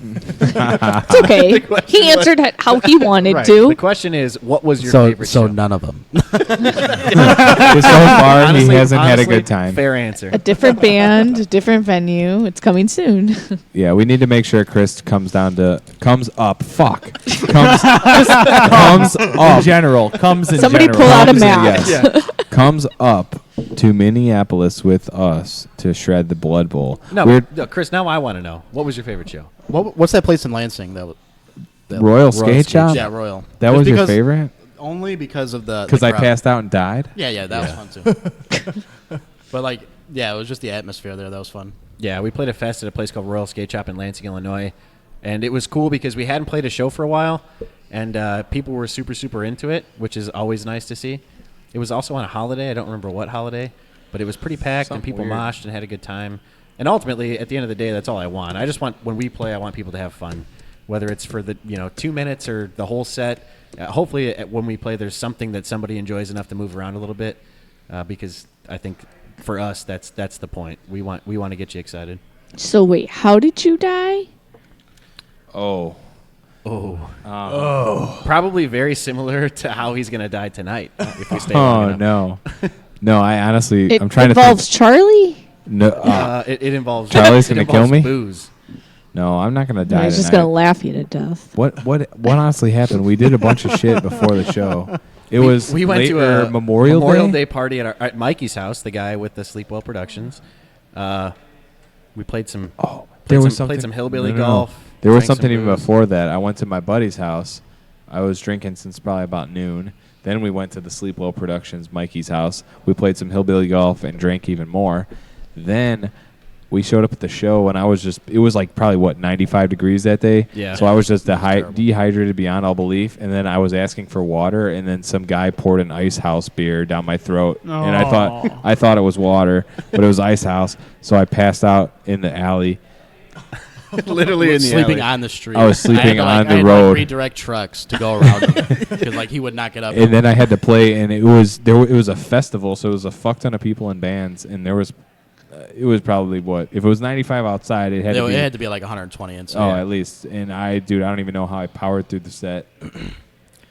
It's okay. question He answered it how he wanted Right. to. The question is, what was your So favorite show? none of them. so far, Honestly- he hasn't had a honestly, good time. Fair answer. A different band, a different venue. It's coming soon. Yeah, we need to make sure Chris comes up. Fuck. Comes In up. general, comes in Somebody general. pull out a Comes- map. yes. Comes up to Minneapolis with us to shred the Blood Bowl. No, Chris, now I want to know. What was your favorite show? What's that place in Lansing? That Royal Skate Shop? Yeah, Royal. That Just was your because- favorite? Only because of the Because I crowd. passed out and died? Yeah, that was fun too. But like, yeah, it was just the atmosphere there that was fun. Yeah, we played a fest at a place called Royal Skate Shop in Lansing, Illinois. And it was cool because we hadn't played a show for a while. And people were super, super into it, which is always nice to see. It was also on a holiday. I don't remember what holiday. But it was pretty packed, and Something people weird. moshed and had a good time. And ultimately, at the end of the day, that's all I want. I just want, when we play, I want people to have fun. Whether it's for the 2 minutes or the whole set. Hopefully, when we play, there's something that somebody enjoys enough to move around a little bit. Because I think for us, that's the point. We want to get you excited. So wait, how did you die? Oh. Probably very similar to how he's going to die tonight if we stay Oh, long enough. no. No, I honestly, It I'm trying involves to Charlie? think. No, It involves Charlie's it gonna involves kill me? Booze. no, I'm not going to I die was just tonight. going to laugh you to death. What honestly happened? We did a bunch of shit before the show. It was We went to later a Memorial Day party at Mikey's house, the guy with the Sleepwell Productions. We played some. There was played something. some hillbilly no, no, no. golf. There was drank some something even booze. before that. I went to my buddy's house. I was drinking since probably about noon. Then we went to the Sleepwell Productions, Mikey's house. We played some hillbilly golf and drank even more. Then we showed up at the show, and it was like probably, 95 degrees that day? Yeah. So I was just dehydrated beyond all belief, and then I was asking for water, and then some guy poured an Ice House beer down my throat, and I thought it was water, but it was Ice House, so I passed out in the alley. Literally in the sleeping alley. on the street. I was sleeping I on had the to, road. redirect trucks to go around him because he would not get up. And then I had to play, and it was a festival, so it was a fuck ton of people in bands, and there was, it was probably if it was 95 outside, it had to be like 120 inside. at least. And I don't even know how I powered through the set.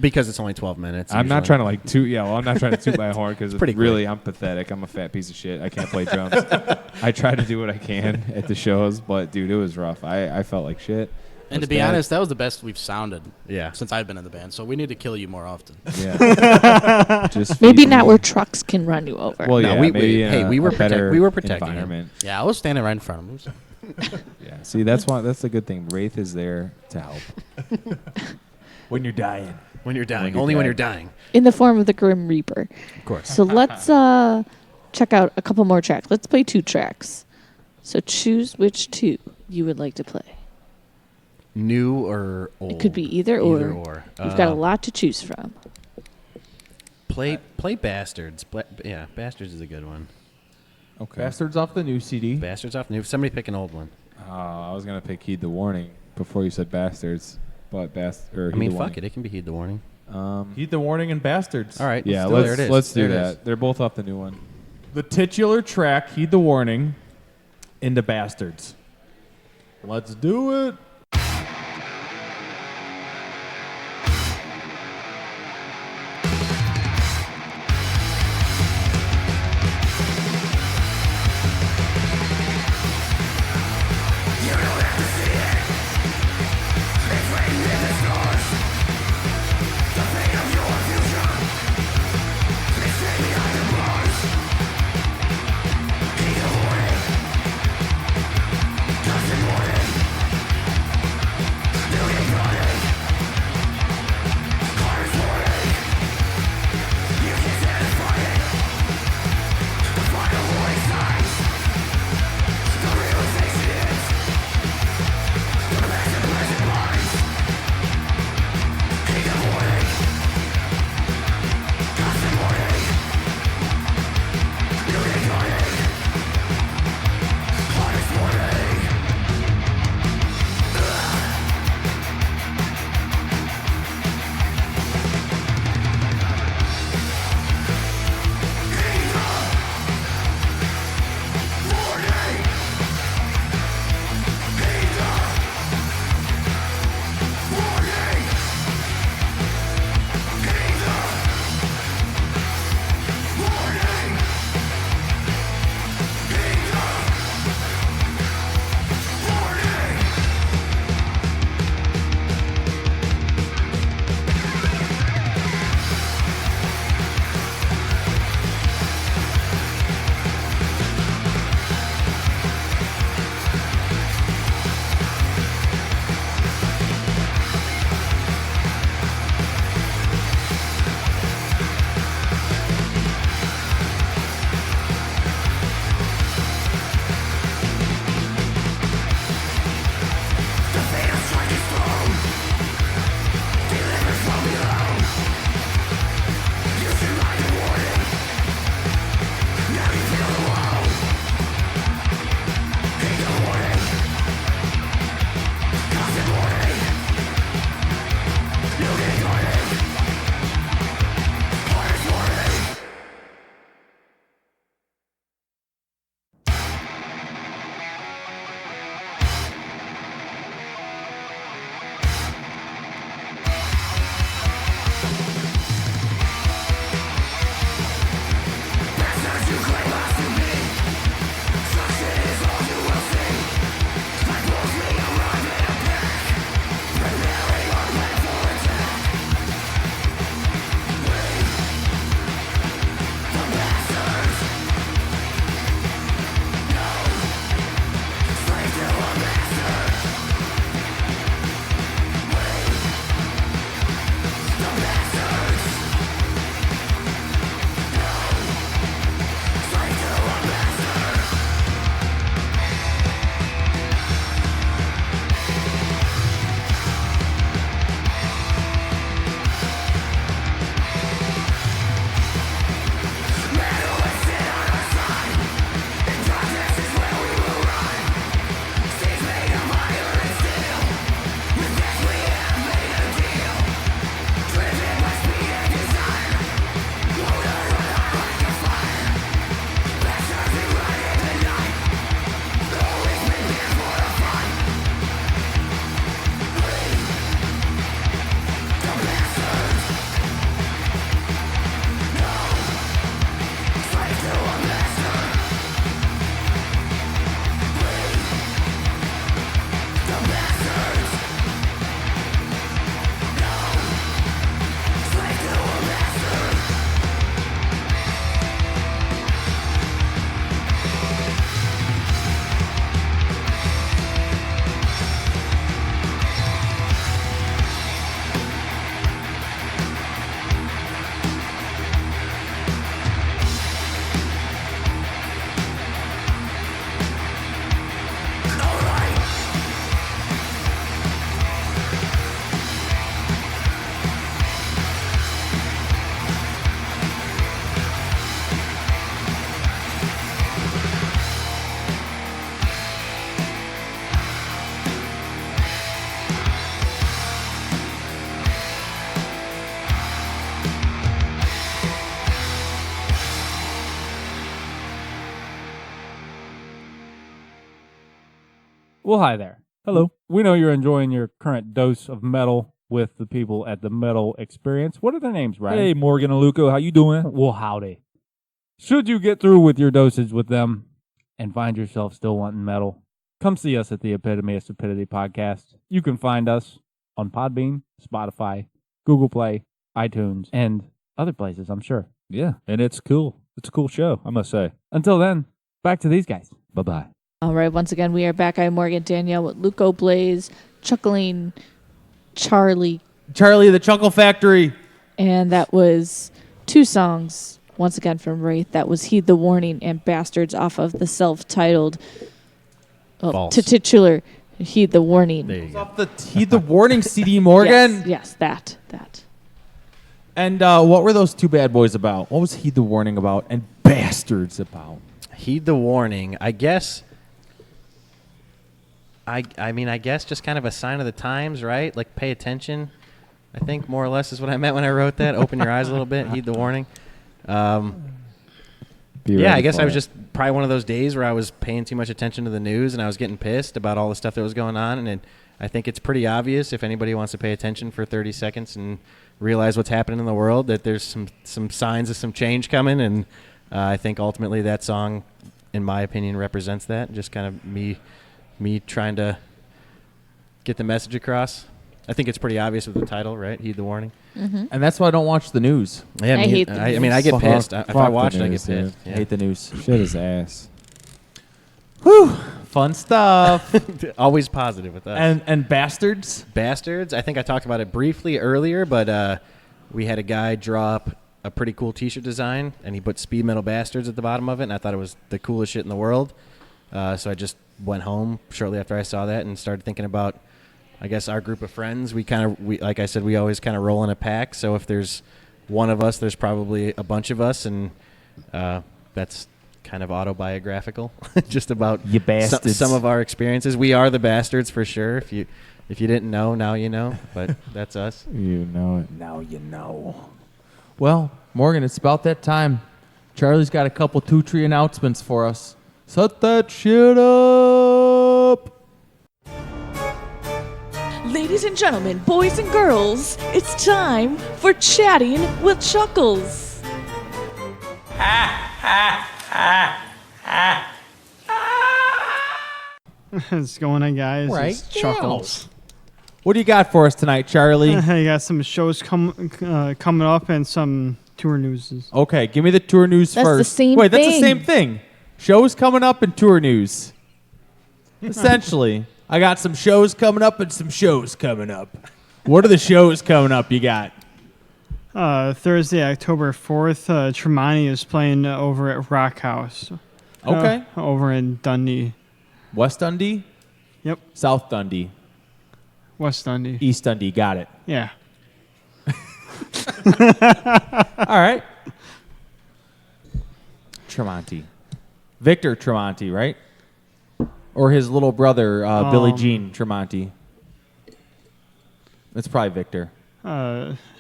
Because it's only 12 minutes. I'm not usually. trying to toot. Yeah, well, I'm not trying to toot my horn because pretty really I'm pathetic. I'm a fat piece of shit. I can't play drums. I try to do what I can at the shows, but dude, it was rough. I felt like shit. And to It be was bad. honest, that was the best we've sounded. Yeah. Since I've been in the band, so we need to kill you more often. Yeah. Just Maybe feed not me. where trucks can run you over. Well, No, yeah, maybe in a better we were protecting him. environment. Yeah, I was standing right in front of him. Yeah. See, that's the good thing. Wraith is there to help. When you're dying. When you're dying. you're Only when dead. you're dying. In the form of the Grim Reaper. Of course. So let's check out a couple more tracks. Let's play 2 tracks. So choose which 2 you would like to play. New or old? It could be either or. Either or. You've got a lot to choose from. Play Bastards. Yeah, Bastards is a good one. Okay. Bastards off the new CD. Bastards off new. Somebody pick an old one. I was gonna pick Heed the Warning before you said Bastards, but I mean, fuck it. It can be Heed the Warning. Heed the Warning and Bastards. All right. Yeah, there it is. let's do There it that. is. They're both off the new one. The titular track, Heed the Warning, into Bastards. Let's do it. Doesn't warning. Well, hi there. Hello. We know you're enjoying your current dose of metal with the people at the Metal Experience. What are their names, Ryan? Hey, Morgan and Luco, how you doing? Well, howdy. Should you get through with your dosage with them and find yourself still wanting metal, come see us at the Epitome of Stupidity podcast. You can find us on Podbean, Spotify, Google Play, iTunes, and other places, I'm sure. Yeah, and it's cool. It's a cool show, I must say. Until then, back to these guys. Bye-bye. All right, once again, we are back. I'm Morgan Danielle with Luco Blaze, Chuckling Charlie. Charlie the Chuckle Factory. And that was 2 songs, once again, from Wraith. That was Heed the Warning and Bastards off of the self-titled titular Heed the Warning. There you go. Off the Heed the Warning CD, Morgan. Yes, that. And what were those 2 bad boys about? What was Heed the Warning about and Bastards about? Heed the Warning. I guess just kind of a sign of the times, right? Like, pay attention. I think more or less is what I meant when I wrote that. Open your eyes a little bit. Heed the warning. I guess I was just probably one of those days where I was paying too much attention to the news and I was getting pissed about all the stuff that was going on. And I think it's pretty obvious if anybody wants to pay attention for 30 seconds and realize what's happening in the world that there's some signs of some change coming. And I think ultimately that song, in my opinion, represents that. Just kind of me trying to get the message across. I think it's pretty obvious with the title, right? Heed the warning. Mm-hmm. And that's why I don't watch the news. Yeah, I hate the I mean, I get pissed. If I watch it, I get pissed. Dude. Yeah. I hate the news. Shit is ass. Whew. Fun stuff. Always positive with us. and Bastards? Bastards. I think I talked about it briefly earlier, but we had a guy draw up a pretty cool T-shirt design, and he put Speed Metal Bastards at the bottom of it, and I thought it was the coolest shit in the world. So I just went home shortly after I saw that and started thinking about, I guess, our group of friends. We like I said, we always kind of roll in a pack. So if there's one of us, there's probably a bunch of us, and that's kind of autobiographical, just about You bastards. some of our experiences. We are the bastards for sure. If you didn't know, now you know. But that's us. You know it. Now you know. Well, Morgan, it's about that time. Charlie's got a couple 2-tree announcements for us. Set that shit up! Ladies and gentlemen, boys and girls, it's time for Chatting with Chuckles. What's going on, guys? Right It's Chuckles. What do you got for us tonight, Charlie? I got some shows coming up and some tour news. Okay, give me the tour news That's first. the same Wait, that's the thing. same thing. Shows coming up and tour news. Essentially, I got some shows coming up and some shows coming up. What are the shows coming up you got? Thursday, October 4th, Tremonti is playing over at Rock House. Okay. Over in Dundee. West Dundee? Yep. South Dundee. West Dundee. East Dundee. Got it. Yeah. All right. Tremonti. Victor Tremonti, right? Or his little brother, Billie Jean Tremonti. It's probably Victor.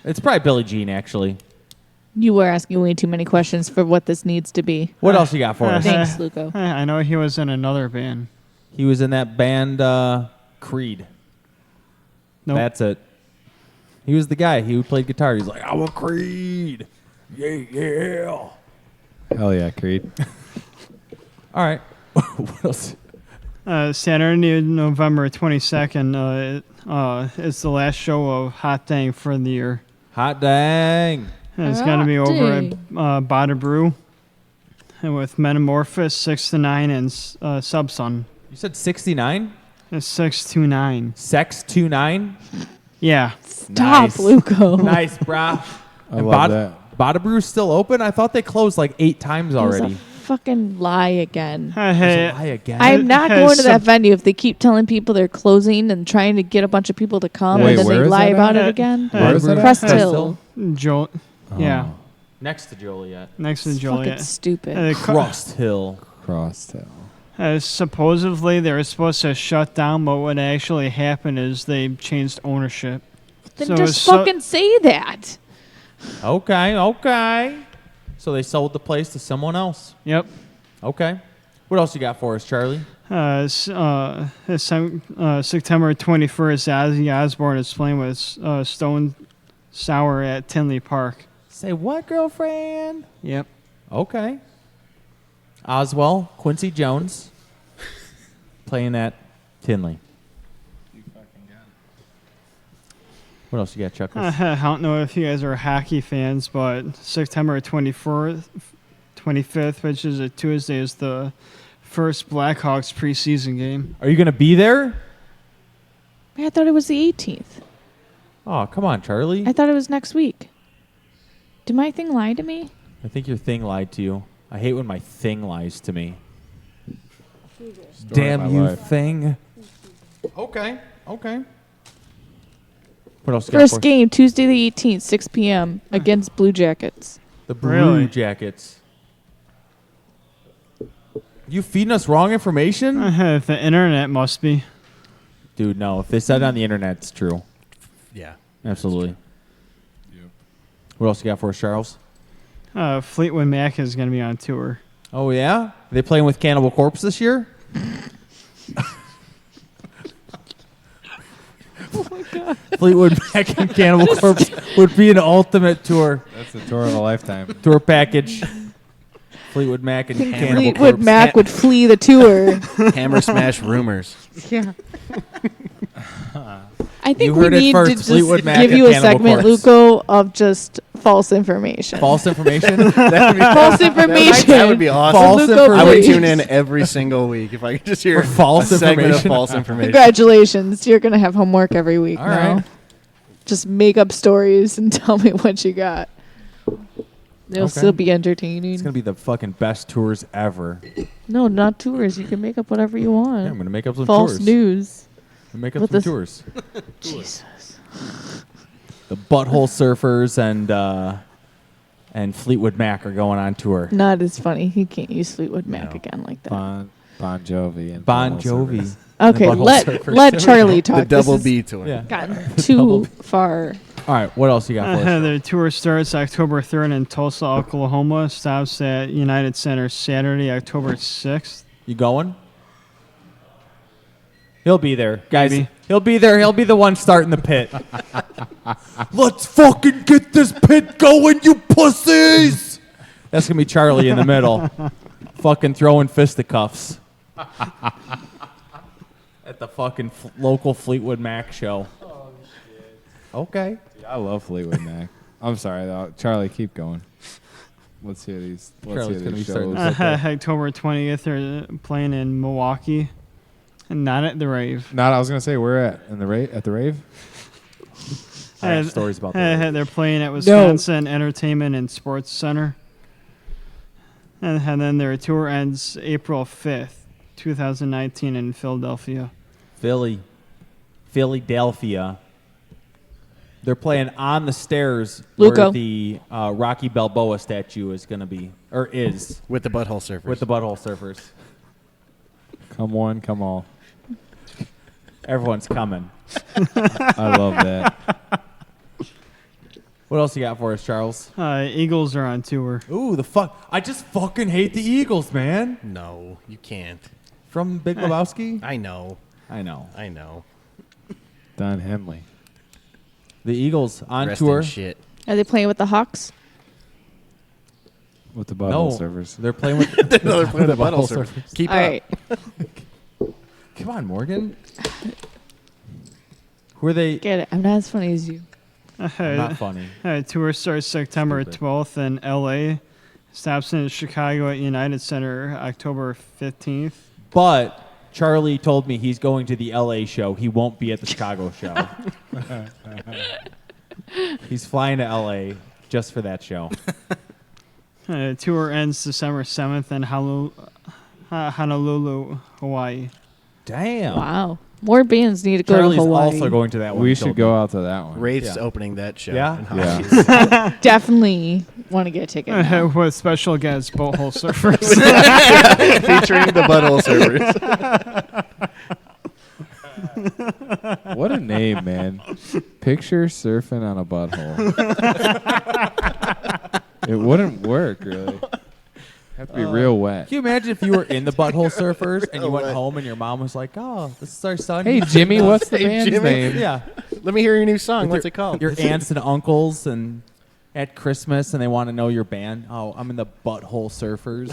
It's probably Billie Jean, actually. You were asking way too many questions for what this needs to be. What else you got for us? Thanks, Luco. I know he was in another band. He was in that band Creed. Nope. That's it. He was the guy. He played guitar. He's like, I'm a Creed. Yeah. Hell yeah, Creed. All right. What else? Saturday, November 22nd, is the last show of Hot Dang for the year. Hot dang. And it's going to be over at Bada Brew and with Metamorphosis, 6 to 9, and Subsun. You said 69? It's 6 to 9. Sex 29? Yeah. Stop, Nice. Luco. Nice, brah. I love that. Bada Brew's still open? I thought they closed like 8 times already. Fucking lie again. Hey, Lie again. I'm not Hey, going to that venue if they keep telling people they're closing and trying to get a bunch of people to come Wait, and then where they is lie that about at? it again. Where is that at? Crest Crest Hill. Joel. Yeah. Next to Joliet. Next to It's Joliet. fucking stupid. Crust Hill. Crosstown. Supposedly they were supposed to shut down, but what actually happened is they changed ownership. Then So just it's so- fucking say that. Okay. So they sold the place to someone else. Yep. Okay. What else you got for us, Charlie? September 21st, Ozzy Osbourne is playing with Stone Sour at Tinley Park. Say what, girlfriend? Yep. Okay. Oswell, Quincy Jones, playing at Tinley. What else you got, Chuck? I don't know if you guys are hockey fans, but September 24th, 25th, which is a Tuesday, is the first Blackhawks preseason game. Are you going to be there? I thought it was the 18th. Oh, come on, Charlie. I thought it was next week. Did my thing lie to me? I think your thing lied to you. I hate when my thing lies to me. Damn you, thing. Okay. What else you got for First us? game, Tuesday the 18th, 6 p.m. against Blue Jackets. The Blue Really? Jackets. You feeding us wrong information? The internet must be. Dude, no. If they said it on the internet, it's true. Yeah. Absolutely. What else you got for us, Charles? Fleetwood Mac is going to be on tour. Oh, yeah? Are they playing with Cannibal Corpse this year? Oh, my God. Fleetwood Mac and Cannibal Corpse would be an ultimate tour. That's the tour of a lifetime. Tour package. Fleetwood Mac and Cannibal Fleetwood Corpse. Mac would flee the tour. Hammer Smash Rumors. Yeah. I think You we heard it need first, to just Fleetwood Mac give and you a Cannibal segment, Corpse. Luco, of just false information. False information? False information. That would be awesome. False Luco, I would please. tune in every single week if I could just hear For false a segment of information? false information. Congratulations. You're going to have homework every week All now. right. Just make up stories and tell me what you got. They'll Okay. still be entertaining. It's going to be the fucking best tours ever. No, not tours. You can make up whatever you want. Yeah, I'm going to make up some False tours. news. Make up With some this- tours. Jesus. The Butthole Surfers and Fleetwood Mac are going on tour. Not as funny. He can't use Fleetwood Mac again like that. Bon Jovi and Bon Butthole Jovi. Surfers. Okay, The Butthole let Surfers. Charlie talk. The Double This B has tour. Yeah. gotten Double too B. far. All right, what else you got for us? Their tour starts October 3rd in Tulsa, Oklahoma. Stops at United Center Saturday, October 6th. You going? He'll be there. Guys, Maybe. he'll be there. He'll be the one starting the pit. Let's fucking get this pit going, you pussies! That's going to be Charlie in the middle. Fucking throwing fisticuffs. At the fucking local Fleetwood Mac show. Oh, shit. Okay. I love Fleetwood Mac. I'm sorry, though. Charlie, keep going. Let's hear these. Charlie's gonna be starting shows. this. October 20th, they're playing in Milwaukee. And not at the Rave. I was gonna say where at the rave. I have stories about that. They're playing at Wisconsin Entertainment and Sports Center. And then their tour ends April 5th, 2019 in Philadelphia. Philadelphia. They're playing on the stairs Luco. where the Rocky Balboa statue is going to be, or is, With the Butthole Surfers. with the Butthole Surfers. Come one, come all. Everyone's coming. I love that. What else you got for us, Charles? Eagles are on tour. Ooh, the fuck! I just fucking hate the Eagles, man. No, you can't. From Big Lebowski. I know. I know. Don Henley. The Eagles on Rest in tour. shit. Are they playing with the Hawks? With the No, butthole servers. they're playing with. No, they're playing the Butthole Butthole Surfers. Keep All up. right. Come on, Morgan. Who are they? Get it. I'm not as funny as you. I'm not funny. Tour starts September Stupid. 12th in L.A. Stops in Chicago at United Center October 15th. But Charlie told me he's going to the LA show. He won't be at the Chicago show. He's flying to LA just for that show. Tour ends December 7th in Honolulu, Hawaii. Damn. Wow. More bands need to go Charlie's to Hawaii. also going to that one. We he should told go me. out to that one. Wraith's Yeah. opening that show. Yeah? in Yeah. Hawaii. Definitely want to get a ticket. now. With special guests, Butthole Surfers. Featuring the Butthole Surfers. What a name, man. Picture surfing on a butthole. It wouldn't work, really. Have to be real wet. Can you imagine if you were in the Butthole Surfers and you went home and your mom was like, "Oh, this is our son." Hey, Jimmy, what's the Hey, band's Jimmy. name? Yeah. Let me hear your new song. What's your, it called? Your aunts and uncles and at Christmas and they want to know your band. Oh, I'm in the Butthole Surfers.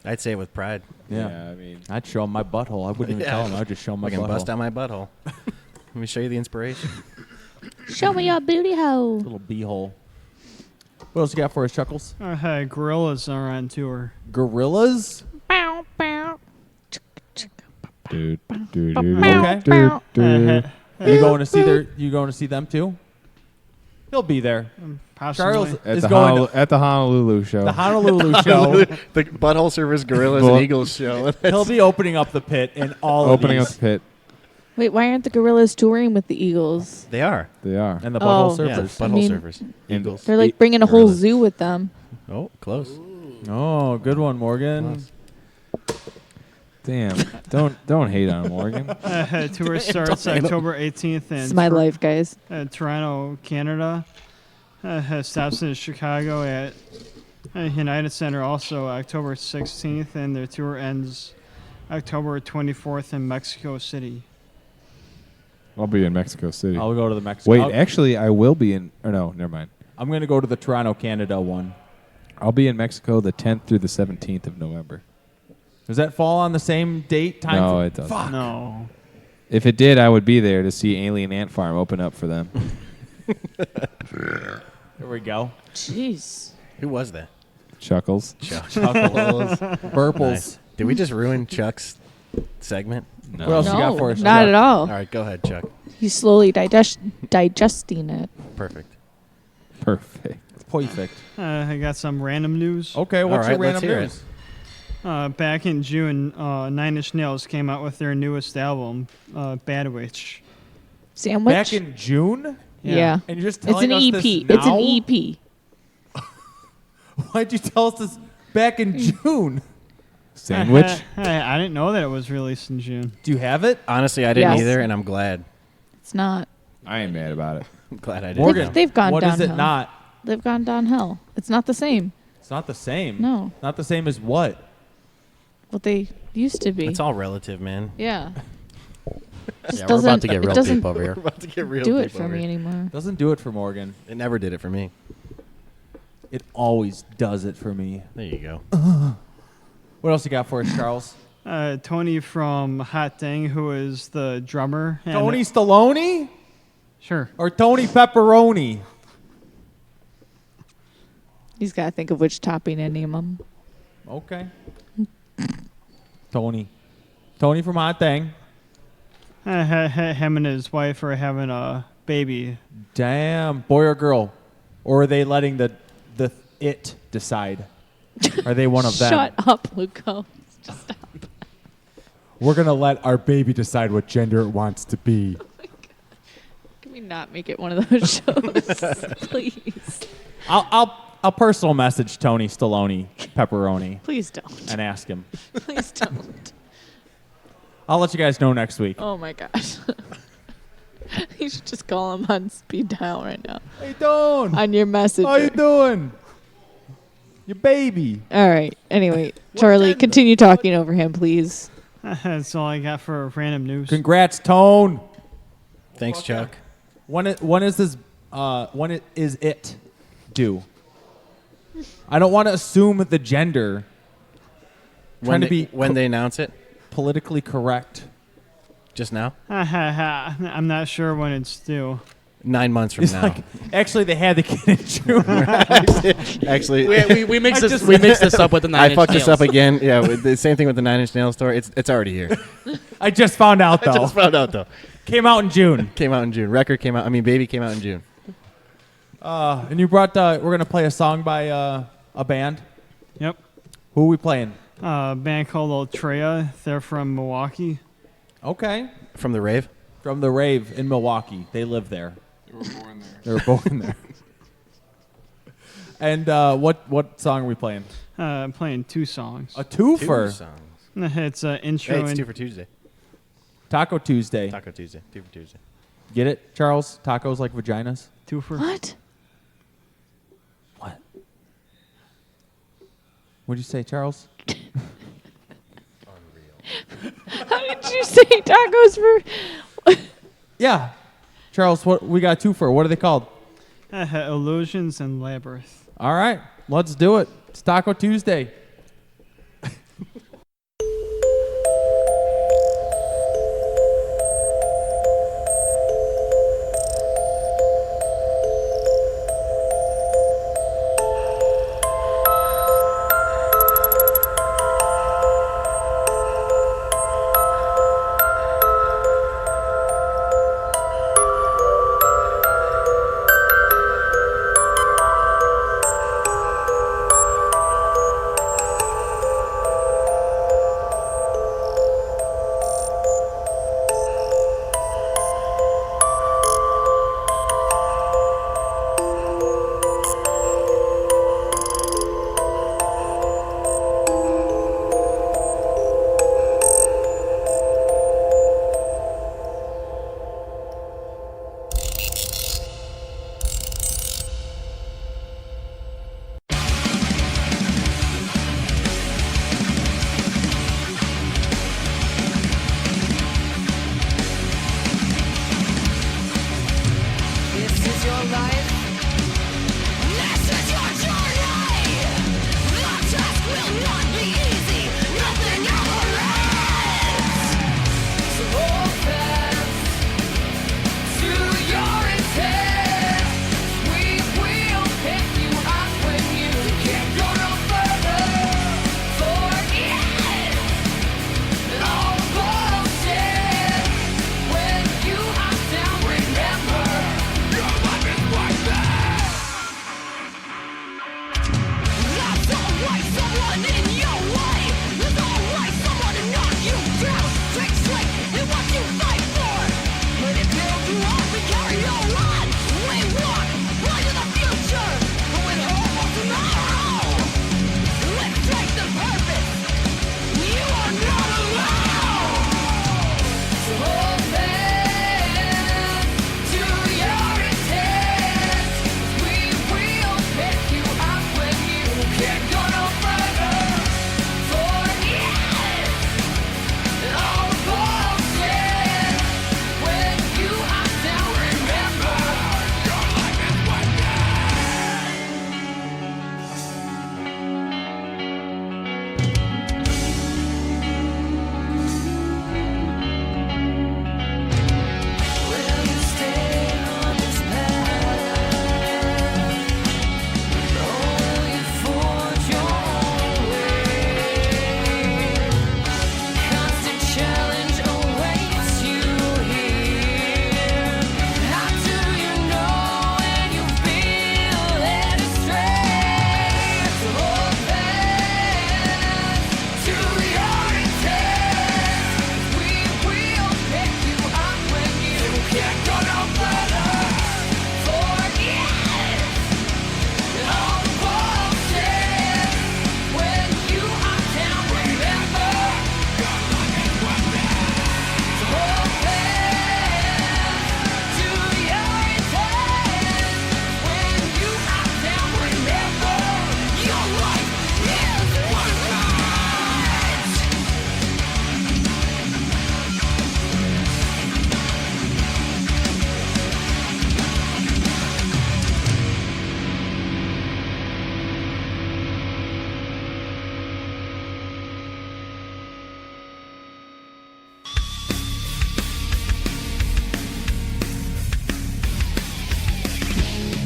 I'd say it with pride. Yeah. I mean, I'd show them my butthole. I wouldn't even tell them. I'd just show them my I can butthole. bust out my butthole. Let me show you the inspiration. Show me your booty hole. Little beehole. What else you got for us, Chuckles? Gorillas are on tour. Gorillas? Bow, bow. dude. Okay. Uh, You going to see them too? He'll be there. Possibly. Charles At is the, going to at the Honolulu show. the Honolulu show. The Butthole Surfers Gorillas Bull- and Eagles show. He'll be opening up the pit in all Opening of up these. the pit. Wait, why aren't the Gorillas touring with the Eagles? They are. They are. And the Butthole Oh. Yeah, Surfers. Butthole mean- Surfers. Eagles. They're like bringing a whole Gorillas. zoo with them. Oh, close. Oh, good one, Morgan. Damn. Don't hate on him, Morgan. Tour starts October 18th in It's my life, guys. Toronto, Canada. Stops in Chicago at United Center also October 16th, and their tour ends October 24th in Mexico City. I'll be in Mexico City. I'll go to the Mexico. Wait, actually, I will be in. Or no, never mind. I'm going to go to the Toronto, Canada one. I'll be in Mexico the 10th through the 17th of November. Does that fall on the same date time? No, it doesn't. Fuck. No. If it did, I would be there to see Alien Ant Farm open up for them. There we go. Jeez. Who was that? Chuckles. Chuckles. Burples. Nice. Did we just ruin Chuck's segment? No. What else you got No, for us? not at all. All right, go ahead, Chuck. He's slowly digesting it. Perfect. Perfect. Perfect. I got some random news. Okay, what's All your right, let's random hear news? Back in June, Nine Inch Nails came out with their newest album, Bad Witch. Sandwich? Back in June? Yeah. And you're just It's telling an us EP. this It's an now? EP. Why'd you tell us this back in June? Sandwich? I didn't know that it was released in June. Do you have it? Honestly, I didn't Yes. either, and I'm glad. It's not. I ain't mad about it. I'm glad I didn't. Morgan, They've gone what downhill. is it not? They've gone downhill. It's not the same. It's not the same. No. Not the same as what? What they used to be. It's all relative, man. Yeah. Just Yeah, we're about to doesn't- get it real doesn't deep over here. We're about to get real do it deep for over me here. anymore. Doesn't do it for Morgan. It never did it for me. It always does it for me. There you go. What else you got for us, Charles? Tony from Hot Dang, who is the drummer. and- Tony Stallone Sure. or Tony Pepperoni? He's got to think of which topping to name him. Okay. Tony. Tony from Hot Thing. Him and his wife are having a baby. Damn, boy or girl? Or are they letting the it decide? Are they one of them? Shut up, Luco. Just stop. We're gonna let our baby decide what gender it wants to be. Can we not make it one of those shows, please? I'll personal message Tony Stallone Pepperoni Please don't. and ask him. Please don't. I'll let you guys know next week. Oh my gosh. You should just call him on speed dial right now. How you doing? On your message. How you doing? Your baby. All right. Anyway, Charlie, continue talking over him, please. That's all I got for random news. Congrats, Tone. Thanks, Chuck. When is this? When is it due? I don't want to assume the gender. Trying to be when they announce it, politically correct. just now, I'm not sure when it's due. 9 months from It's now. like, actually, they had the kid in June. Actually, We mixed this up with the Nine I Inch fucked this Nails. up again. Yeah, with the same thing with the Nine Inch Nails store. It's already here. I just found out though. I just found out though. Came out in June. Came out in June. Record came out. I mean, Baby came out in June. And you brought. We're gonna play a song by a band. Yep. Who are we playing? A band called Ultrea. They're from Milwaukee. Okay. From the rave. From the Rave in Milwaukee. They live there. They were born there. And what song are we playing? I'm playing two songs. A twofer. 2 songs. It's an intro Hey, it's and 2 for Tuesday. Taco Tuesday. Taco Tuesday. 2 for Tuesday. Get it, Charles? Tacos like vaginas? two for. What? What? What'd you say, Charles? How did you say tacos for? Yeah. Charles, what we got 2 for? What are they called? Illusions and Labyrinth. All right, let's do it. It's Taco Tuesday.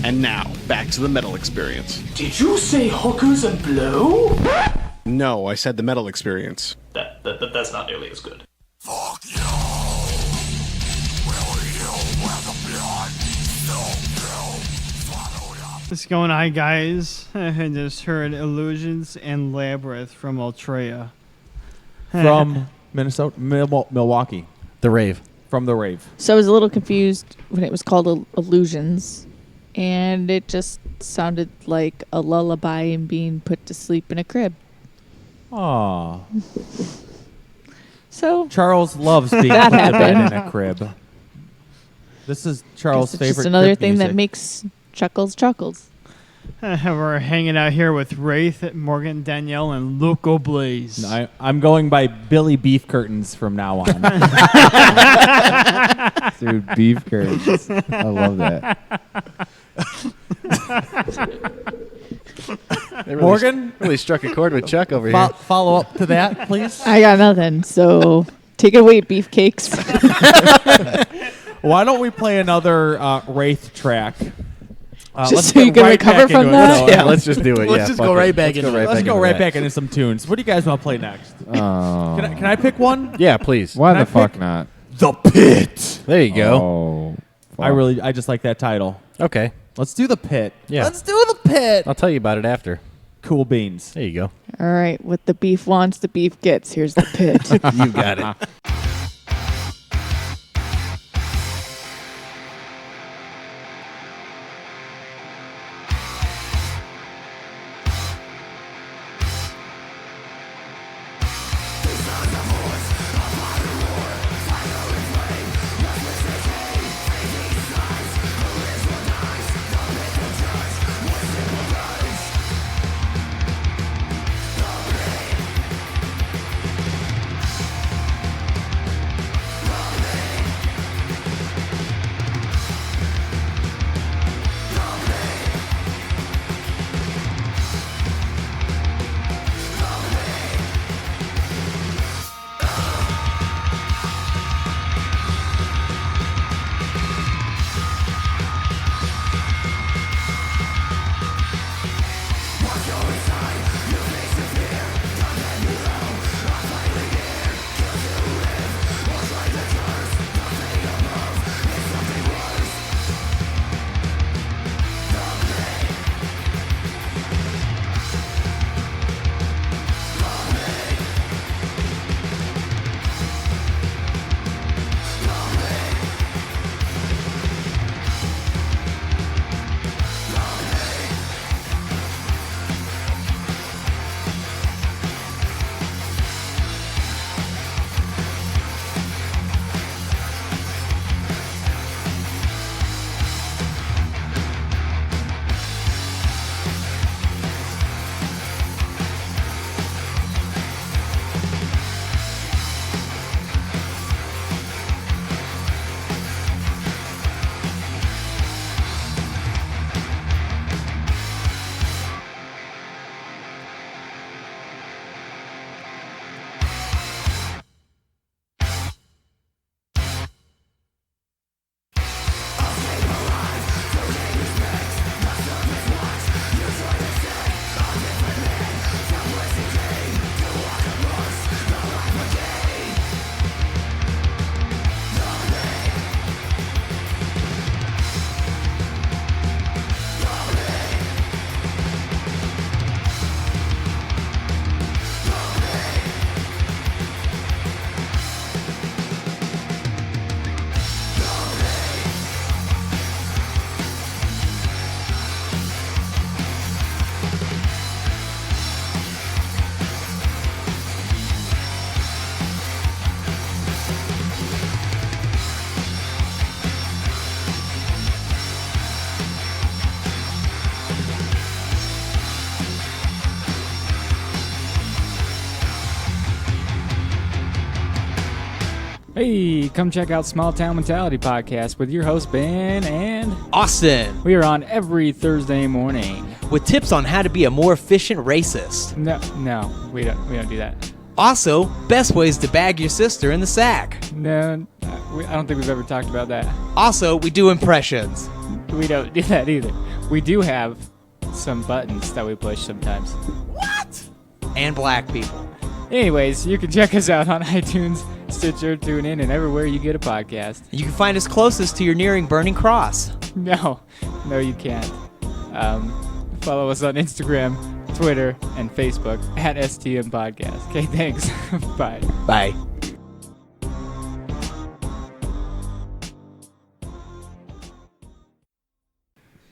And now, back to the metal experience. Did you say hookers and blow? No, I said the metal experience. That's not nearly as good. What's going on, guys? I just heard Illusions and Labyrinth from Ultrea. From Minnesota, Milwaukee. The Rave. From the Rave. So I was a little confused when it was called Illusions, and it just sounded like a lullaby and being put to sleep in a crib. Aww. So Charles loves being that put to bed happened. in a crib. This is Charles' It's favorite. just another crib thing that music. makes chuckles chuckles. We're hanging out here with Wraith, Morgan, Danielle, and Loco Blaze. I'm going by Billy Beef Curtains from now on. Dude, beef curtains. I love that. Morgan? Really struck a chord with Chuck over here. Follow up to that, please. I got nothing. So take it away, beefcakes. Why don't we play another Wraith track? Just so you can recover from that? Yeah, let's just do it. Let's just go right back into it. Let's go right back into some tunes. What do you guys want to play next? Oh. Can I pick one? Yeah, please. Why Can I the fuck pick- not? The Pit. There you go. Oh. Fuck. I just like that title. Okay. Let's do The Pit. Yeah. Let's do The Pit. I'll tell you about it after. Cool beans. There you go. All right. What the beef wants, the beef gets. Here's the pit. You got it. Hey, come check out Small Town Mentality Podcast with your host Ben and Austin. We are on every Thursday morning with tips on how to be a more efficient racist. No, we don't do that. Also, best ways to bag your sister in the sack. No, I don't think we've ever talked about that. Also, we do impressions. We don't do that either. We do have some buttons that we push sometimes. What? And black people. Anyways, you can check us out on iTunes, Stitcher, TuneIn, and everywhere you get a podcast. You can find us closest to your nearing Burning Cross. No, you can't. Follow us on Instagram, Twitter, and Facebook at STM Podcast. Okay, thanks. Bye. Bye.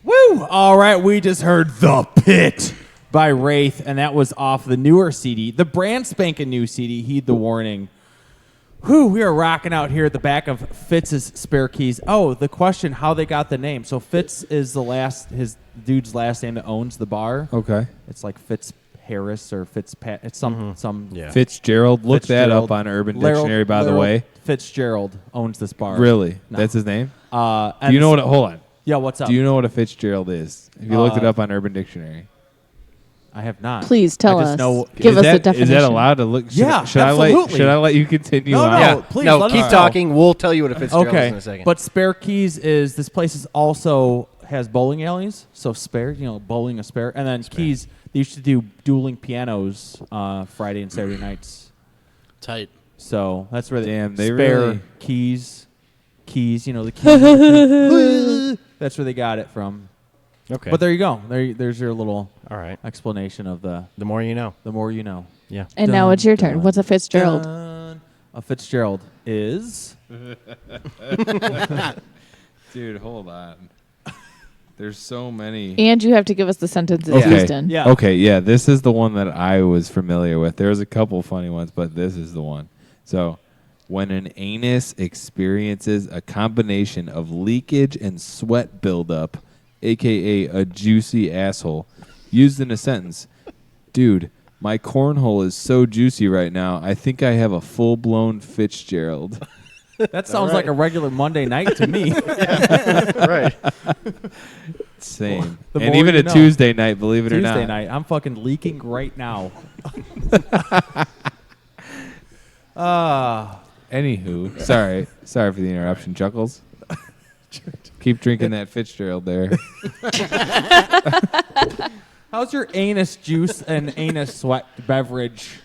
Woo! All right, we just heard The Pit by Wraith, and that was off the newer CD, the brand spanking new CD, Heed the Warning. Whew, we are rocking out here at the back of Fitz's Spare Keys. Oh, the question, how they got the name. So Fitz is his dude's last name that owns the bar. Okay. It's like Fitz Harris or Fitzpat. It's some Fitzgerald. Look that Fitzgerald. up on Urban Dictionary, by the way. Fitzgerald owns this bar. Really? No. That's his name? And Do you know what? Hold on. Yeah, what's up? Do you know what a Fitzgerald is? Have you looked it up on Urban Dictionary? I have not. Please tell I just us. know- Give Is us that- a definition. Is that allowed to look? Should absolutely. Should I let you continue No, on? no, please. No, let keep us talking. We'll tell you what a Fitzgerald Okay, is in a second. but Spare Keys is this place is also has bowling alleys, so spare, bowling a spare, and then Keys. They used to do dueling pianos Friday and Saturday nights. Tight. So that's where Damn, they they spare really- keys, the keys. That's where they got it from. Okay. But there you go. There's your little All right. explanation of the more you know. The more you know. Yeah. And now it's your turn. What's a Fitzgerald? A Fitzgerald is. Dude, hold on. There's so many. And you have to give us the sentences Okay. used in. Yeah. Okay, yeah, this is the one that I was familiar with. There's a couple funny ones, but this is the one. So, when an anus experiences a combination of leakage and sweat buildup, aka a juicy asshole, used in a sentence, dude, my cornhole is so juicy right now, I think I have a full-blown Fitzgerald. That sounds like a regular Monday night to me. Right. Same. The And more even you a know. Tuesday night, believe it or not. Tuesday night. I'm fucking leaking right now. Anywho, sorry for the interruption, Chuckles. Keep drinking that Fitzgerald there. How's your anus juice and anus sweat beverage?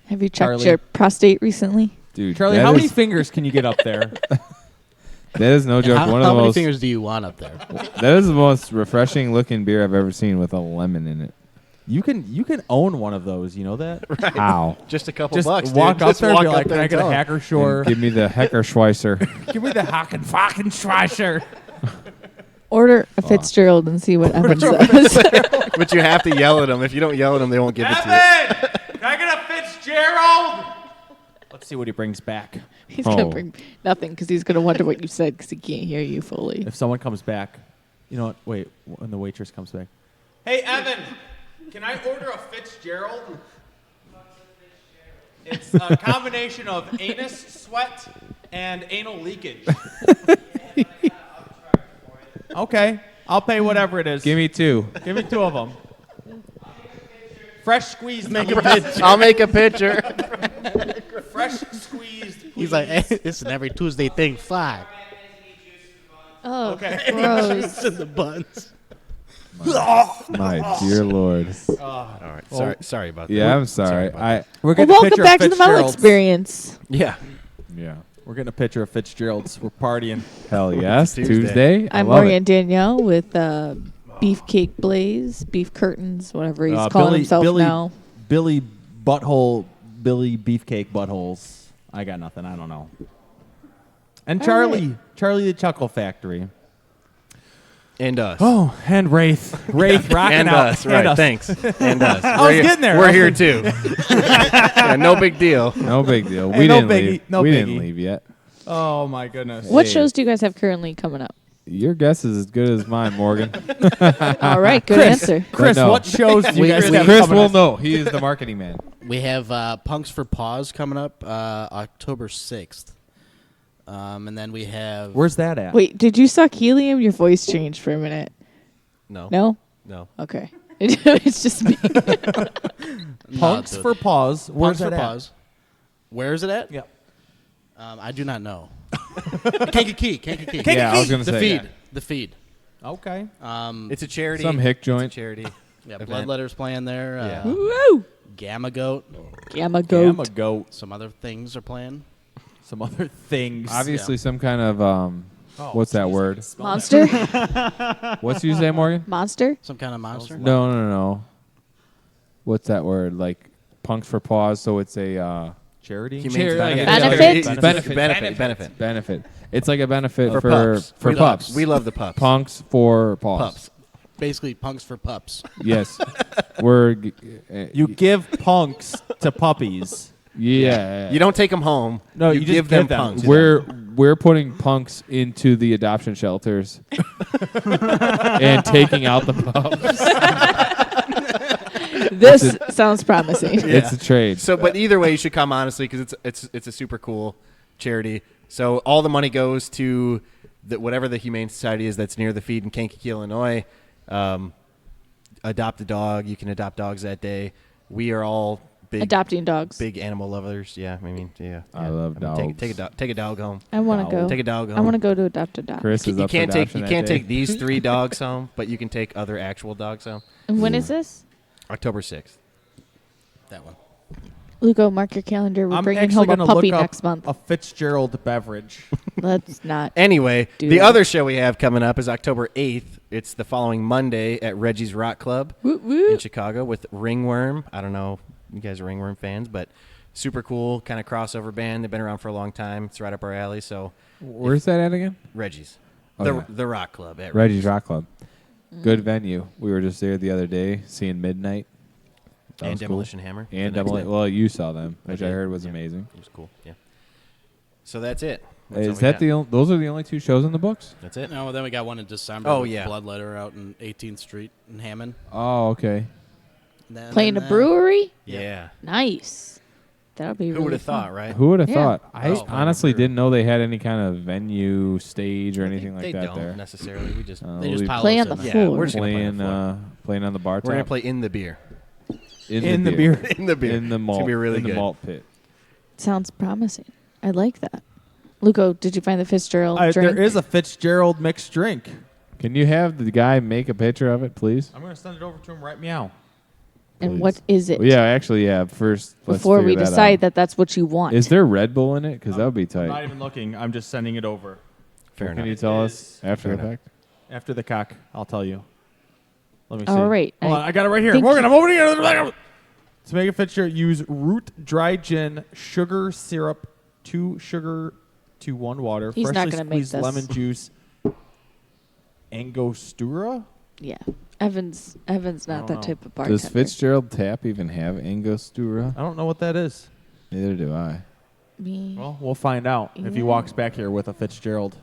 Have you checked Charlie? your prostate recently? Dude, Charlie, that how many is- fingers can you get up there? That is no joke. How, One of how the many most fingers do you want up there? that is the most refreshing looking beer I've ever seen with a lemon in it. You can own one of those. You know that? Right. How? Just a couple Just bucks. walk dude. up Just there and walk be up like, there "Can I and get a tell 'em." Hacker Shore? Give me the Hecker Schweitzer. Give me the Hacken fucking Schweitzer." Order a Fitzgerald and see what Evan says. But you have to yell at them. If you don't yell at them, they won't give it to you. Evan, can I get a Fitzgerald? Let's see what he brings back. He's going to bring nothing because he's going to wonder what you said because he can't hear you fully. If someone comes back, you know what? Wait, when the waitress comes back. Hey, Evan, can I order a Fitzgerald? It's a combination of anus sweat and anal leakage. Okay, I'll pay whatever it is. Give me two. Give me two of them. Fresh squeezed. I'll make a picture. Fresh squeezed. He's like, hey, it's an every Tuesday thing. Fuck. Oh, Okay. gross. In the buns. My dear Lord. All right. Sorry about that. Yeah, I'm sorry. We're Well, getting a welcome picture back of to the Metal Fitzgerald's. Experience. Yeah. Yeah. We're getting a picture of Fitzgerald's. We're partying. Hell yes. Tuesday. Tuesday. I I'm love Morgan it. Danielle with Beefcake Blaze, Beef Curtains, whatever he's calling himself now. Billy Beefcake Buttholes. I got nothing. I don't know. And All Charlie the Chuckle Factory. And us. Oh, and Wraith rocking and out. us. And Right. us. Thanks. And us. I was getting there. We're here too. Yeah, no big deal. No big deal. Hey, We no didn't biggie, leave. no we biggie. didn't leave yet. Oh my goodness. What Hey. shows do you guys have currently coming up? Your guess is as good as mine, Morgan. All right, good answer. Chris, No. what shows do you guys have Chris coming will up? know. He is the marketing man. We have Punks for Paws coming up October 6th. And then we have... Where's that at? Wait, did you suck helium? Your voice changed for a minute. No. No? No. Okay. It's just me. Punks for Paws. Where's Punks for that at? Paws. Where is it at? Yep. I do not know. Kankakee. Yeah, I was gonna the say feed. that. The feed. Okay. It's a charity. Some hick joint. It's a charity. Yeah, event. Bloodletter's playing there. Yeah. Woo! Gamma Goat. Gamma Goat. Gamma Goat. Some other things are playing. Some other things. Obviously, some kind of what's that word? Monster? What's you say, Morgan? Monster? Some kind of monster. No. What's that word? Like Punks for Paws. So it's a Charity? Humane Benefit? benefit. It's like a benefit for pups. for We pups. love- we love the pups. Punks for paws. Pups. Basically, Punks for Pups. Yes. We're You give punks to puppies. Yeah. You don't take them home. No, you just give them give them. punks. We're putting punks into the adoption shelters and taking out the pups. This sounds promising. It's a trade. So, but either way, you should come honestly because it's a super cool charity. So all the money goes to whatever the Humane Society is that's near the feed in Kankakee, Illinois. Adopt a dog. You can adopt dogs that day. We are all Adopting dogs. big animal lovers. Yeah, I mean, yeah. I love dogs. Take a dog home. I want to go. Take a dog home. I want to go to adopt a dog. Chris is You up for can't take adoption you that can't day. take these 3 dogs home, but you can take other actual dogs home. And when is this? October 6th. That one. Lugo, mark your calendar. We're I'm bringing actually home a gonna puppy look up next month. a Fitzgerald beverage. Let's not. Anyway, do the that. other show we have coming up is October 8th. It's the following Monday at Reggie's Rock Club Woot woot. in Chicago with Ringworm. I don't know if you guys are Ringworm fans, but super cool kind of crossover band. They've been around for a long time. It's right up our alley. So Where's that at again? Reggie's. Oh, the yeah. the Rock Club at Reggie's Rock Club. Good venue. We were just there the other day seeing Midnight. That And was cool. Demolition Hammer. And the next Demolition. day. Well, you saw them, which I did, heard was yeah. amazing. It was cool. Yeah. So that's it. That's all Is we that got. those are the only 2 shows in the books? That's it. No, then we got one in December. Oh, with yeah. Bloodletter out in 18th Street in Hammond. Oh, okay. Playing a brewery? Yeah. Nice. That'll be Who really would have fun. thought, right? Who would have Yeah. thought? I Oh, honestly didn't know they had any kind of venue, stage, or anything like they that don't there. necessarily. We just They just we pile Play us on the in yeah, there. floor. we're just gonna play on playing the floor. playing on the bar top. We're gonna play in the beer. In the beer. In the beer. In the It's malt. gonna be really in the good. malt pit. Sounds promising. I like that. Lugo, did you find the Fitzgerald drink? There is a Fitzgerald mixed drink. Can you have the guy make a picture of it, please? I'm going to send it over to him right meow. And Please. what is it? Well, yeah, actually, yeah. First, let's Before we figure decide out. that that's what you want. Is there Red Bull in it? Because that would be I'm not tight. even looking. I'm just sending it over. Fair Can enough. you tell us after Fair the enough. fact? After the cock, I'll tell you. Let me see. All right. Hold on, I got it right here. think Morgan, I'm opening it. To make a Fitzgerald, use root dry gin, sugar syrup, 2 sugar to 1 water, He's not freshly gonna make squeezed this. lemon juice, Angostura. Yeah. Evan's not that type of bartender. Does Fitzgerald Tap even have Angostura? I don't know what that is. Neither do I. Me. Well, we'll find out if he Yeah. walks back here with a Fitzgerald.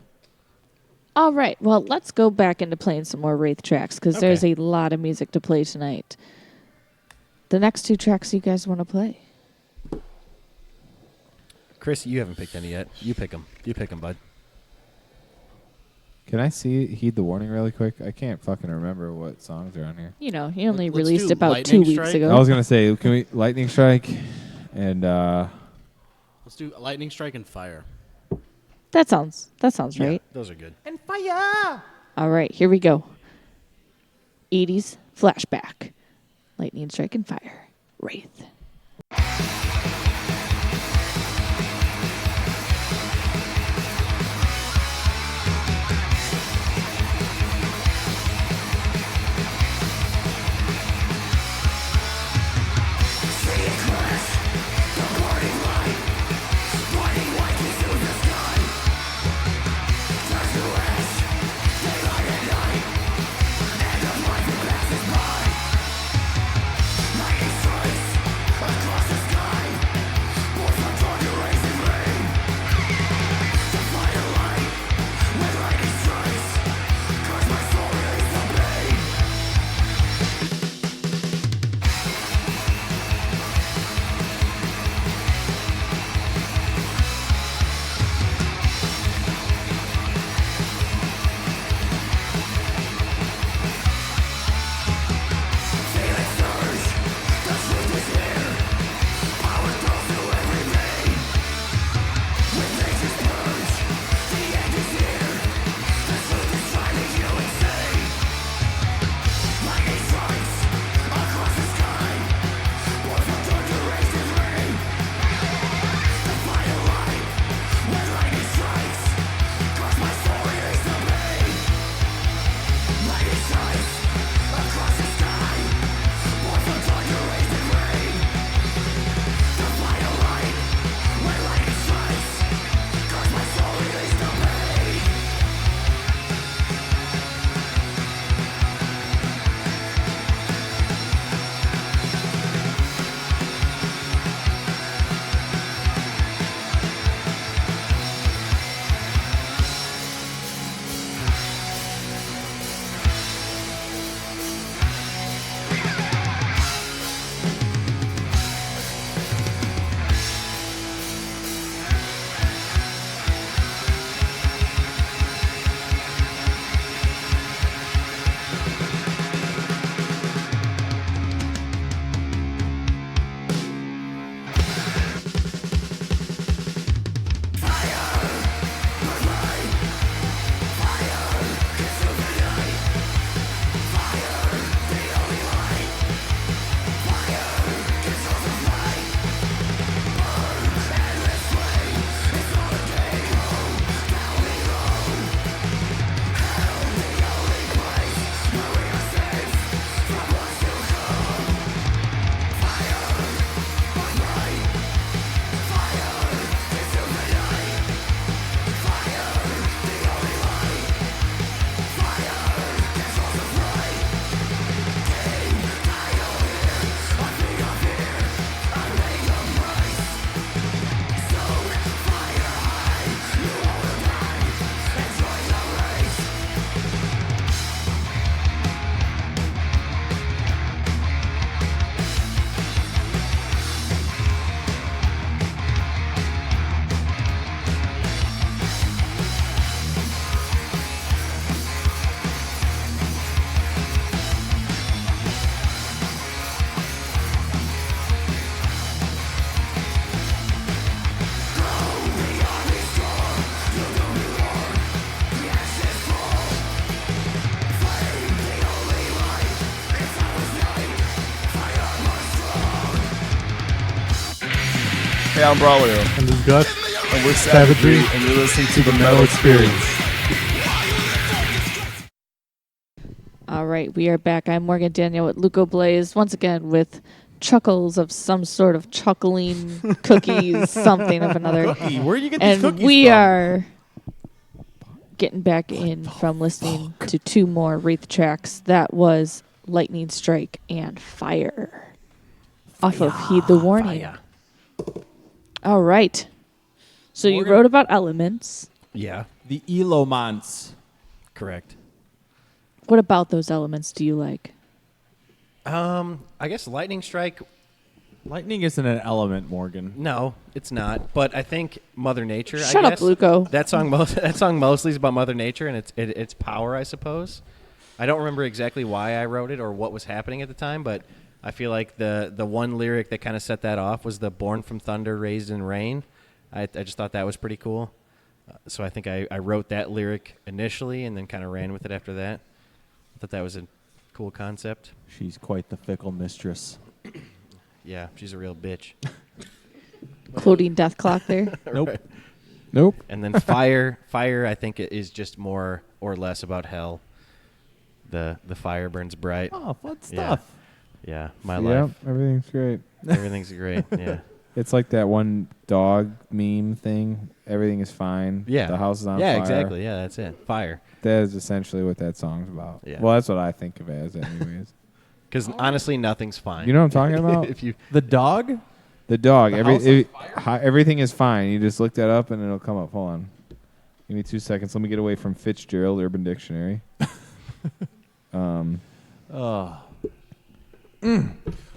All right. Well, let's go back into playing some more Wraith tracks because there's a lot of music to play tonight. The next 2 tracks you guys want to play? Chris, you haven't picked any yet. You pick them. You pick them, bud. Can I heed the warning really quick? I can't fucking remember what songs are on here. You know, he only Let's released do about Lightning 2 weeks Strike. ago. I was gonna say, can we Lightning Strike and Let's do Lightning Strike and Fire. That sounds right. Those are good. And fire! All right, here we go. 80s flashback. Lightning Strike and Fire. Wraith. Mighty strikes, Hey, I'm Braulio. And this is Gus. And we're Savagery, and you're listening to The Metal Experience. All right, we are back. I'm Morgan Danielle with Luco Blaze, once again with chuckles of some sort of chuckling cookies, something of another. Cookie? Where do you get these and cookies we from? are getting back in from listening to two more Wraith tracks. That was Lightning Strike and Fire off of Heed the Warning. All right. So you wrote about elements. Yeah. The Elomons. Correct. What about those elements do you like? I guess Lightning Strike. Lightning isn't an element, Morgan. No, it's not. But I think Mother Nature. Shut I up, guess. Luco. That song mostly is about Mother Nature and its power, I suppose. I don't remember exactly why I wrote it or what was happening at the time, but I feel like the one lyric that kind of set that off was the "Born from thunder, raised in rain." I just thought that was pretty cool. So I think I wrote that lyric initially and then kind of ran with it after that. I thought that was a cool concept. She's quite the fickle mistress. Yeah, she's a real bitch. Quoting Death Clock there. Nope. Right. Nope. And then fire, I think it is just more or less about hell. The fire burns bright. Oh, fun stuff. Yeah, my Yep, life. everything's great. Everything's great. Yeah. It's like that one dog meme thing. Everything is fine. Yeah. The house is on Yeah, fire. exactly. Yeah, that's it. Fire. That is essentially what that song's about. Yeah. Well, that's what I think of it as, anyways. Because honestly, nothing's fine. You know what I'm talking about? If you The dog? The dog. The house on Everything is fine. You just look that up and it'll come up. Hold on. Give me 2 seconds. Let me get away from Fitzgerald Urban Dictionary.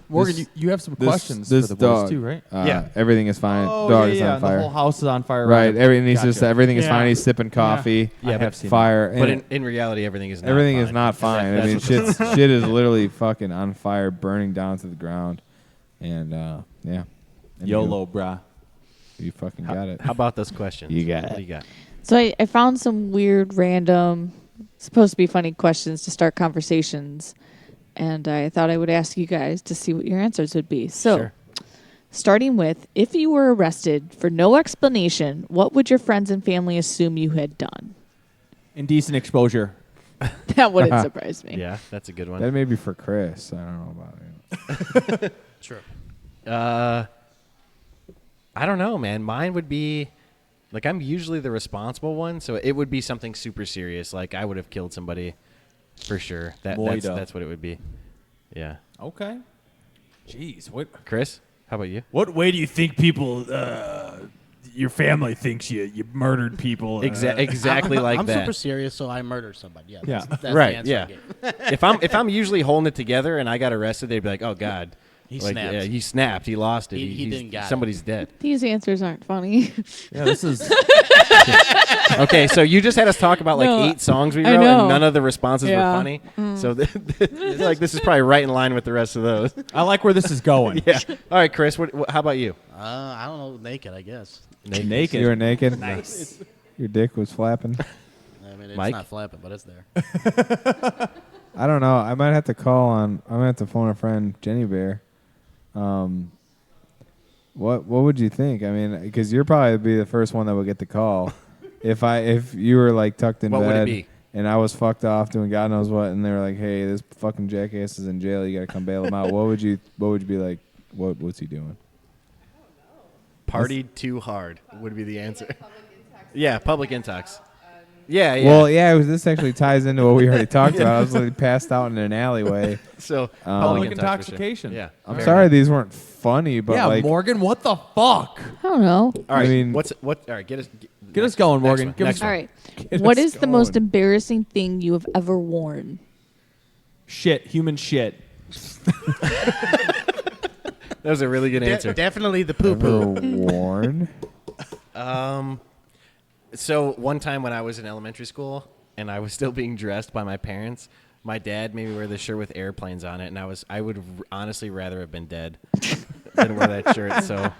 Morgan, you have some questions this for the boys dog, too, right? Yeah. Everything is fine. Oh, Dog yeah, is yeah. on fire. The whole house is on fire. Right. Everything Gotcha. everything is Yeah. fine. He's sipping coffee. Yeah, I have seen fire. But and in reality, everything is not everything fine. is not fine. I That's mean, what- shit is literally fucking on fire, burning down to the ground, and yeah. And YOLO, brah. You fucking got it. How about those questions? You got What it. do you got? So I found some weird, random, supposed to be funny questions to start conversations. And I thought I would ask you guys to see what your answers would be. So, Sure. starting with, if you were arrested for no explanation, what would your friends and family assume you had done? Indecent exposure. That wouldn't surprise me. Yeah, that's a good one. That may be for Chris. I don't know about it. True. I don't know, man. Mine would be, like, I'm usually the responsible one, so it would be something super serious. Like, I would have killed somebody for sure. Moida. That's what it would be. Yeah. Okay. Jeez, what? Chris, how about you? What way do you think people, your family thinks you murdered people? Exactly like I'm that. super serious, so I murdered somebody. Yeah, Yeah. that's the Right. answer Yeah. I gave. if I'm usually holding it together and I got arrested, they'd be like, "Oh God, He like, snapped. Yeah, he snapped. He lost it. He He's- didn't got it." somebody's dead." These answers aren't funny. Yeah, this is. Okay, so you just had us talk about like No, 8 songs we I wrote, know. and none of the responses were Yeah. funny. So like this is probably right in line with the rest of those. I like where this is going. Yeah. All right, Chris. How about you? I don't know. Naked, I guess. Naked. You were naked. Nice. Your dick was flapping. I mean, it's Mike? not flapping, but it's there. I don't know. I might have to I'm gonna have to phone a friend, Jenny Bear. What would you think? I mean, because you're probably be the first one that would get the call. if you were like tucked in What would it bed be? and I was fucked off doing God knows what, and they were like, "Hey, this fucking jackass is in jail. You gotta come bail him out." What would you be like? What's he doing? Partied too hard would be the answer. Yeah, public intox. Yeah, yeah. Well, yeah. This actually ties into what we already talked about. I was like passed out in an alleyway. So Public intoxication. intoxication. Yeah. I'm Fair sorry enough. these weren't funny, but Yeah, like Morgan, what the fuck? I don't know. All right. I mean- What? All right. Get us going, Morgan. Next Give one. us- All right. Get What us is the most going. embarrassing thing you have ever worn? Shit, human shit. That was a really good answer. Definitely the poo Ever poo. worn? So one time when I was in elementary school and I was still being dressed by my parents, my dad made me wear this shirt with airplanes on it, and I would honestly rather have been dead than wear that shirt. So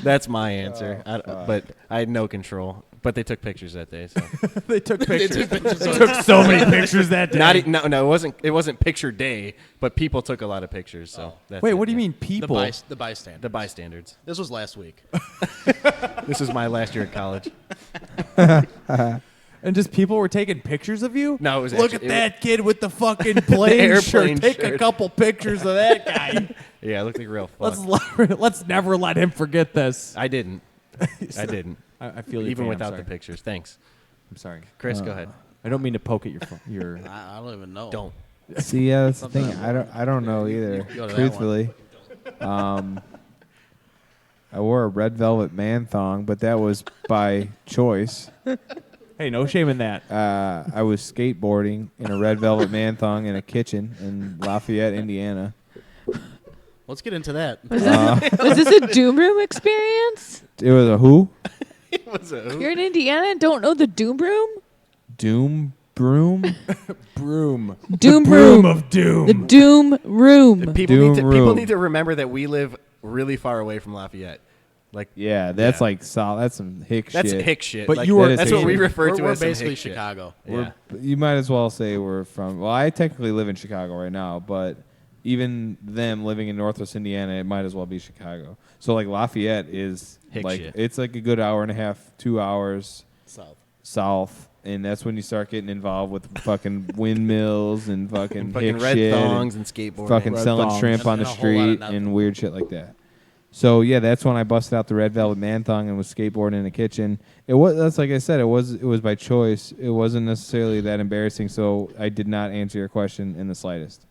that's my answer. But I had no control. But they took pictures that day. So. They took pictures. They took so many pictures that day. No, it wasn't picture day, but people took a lot of pictures. So that's Wait, it, what do you yeah. mean people? The bystanders. The bystanders. This was last week. This is my last year at college. And just people were taking pictures of you? No, it was Look actually- at that kid with the fucking plane airplane shirt. Take a shirt. couple pictures of that guy. Yeah, it looked like real fuck. Let's never let him forget this. I didn't. I didn't. I feel your even pain, I'm without sorry. the pictures. Thanks. I'm sorry. Chris, go ahead. I don't mean to poke at your I don't even know. Don't. See, yeah, that's the thing. I don't know either. Go to that Truthfully, I wore a red velvet man thong, but that was by choice. Hey, no shame in that. I was skateboarding in a red velvet man thong in a kitchen in Lafayette, Indiana. Let's get into that. Was this a Doom Room experience? It was a who? It was a who? You're in Indiana and don't know the Doom Room? Doom broom? Broom. Doom the Room. broom of doom. The Doom Room. People need to remember that we live really far away from Lafayette. Like, yeah, that's like solid. That's some hick shit. That's hick shit. But like, you were- that's what we refer to We're as some basically hick shit. Chicago. Yeah. You might as well say we're from. Well, I technically live in Chicago right now, but even them living in Northwest Indiana, it might as well be Chicago. So like Lafayette is Hick like shit. it's like a good hour and a half, 2 hours South. and that's when you start getting involved with fucking windmills and fucking Fucking hick red shit thongs and skateboarding. fucking Red selling thongs. shrimp on the And a whole lot of street nothing. and weird shit like that. So yeah, that's when I busted out the red velvet man thong and was skateboarding in the kitchen. That's like I said, it was by choice. It wasn't necessarily that embarrassing, so I did not answer your question in the slightest.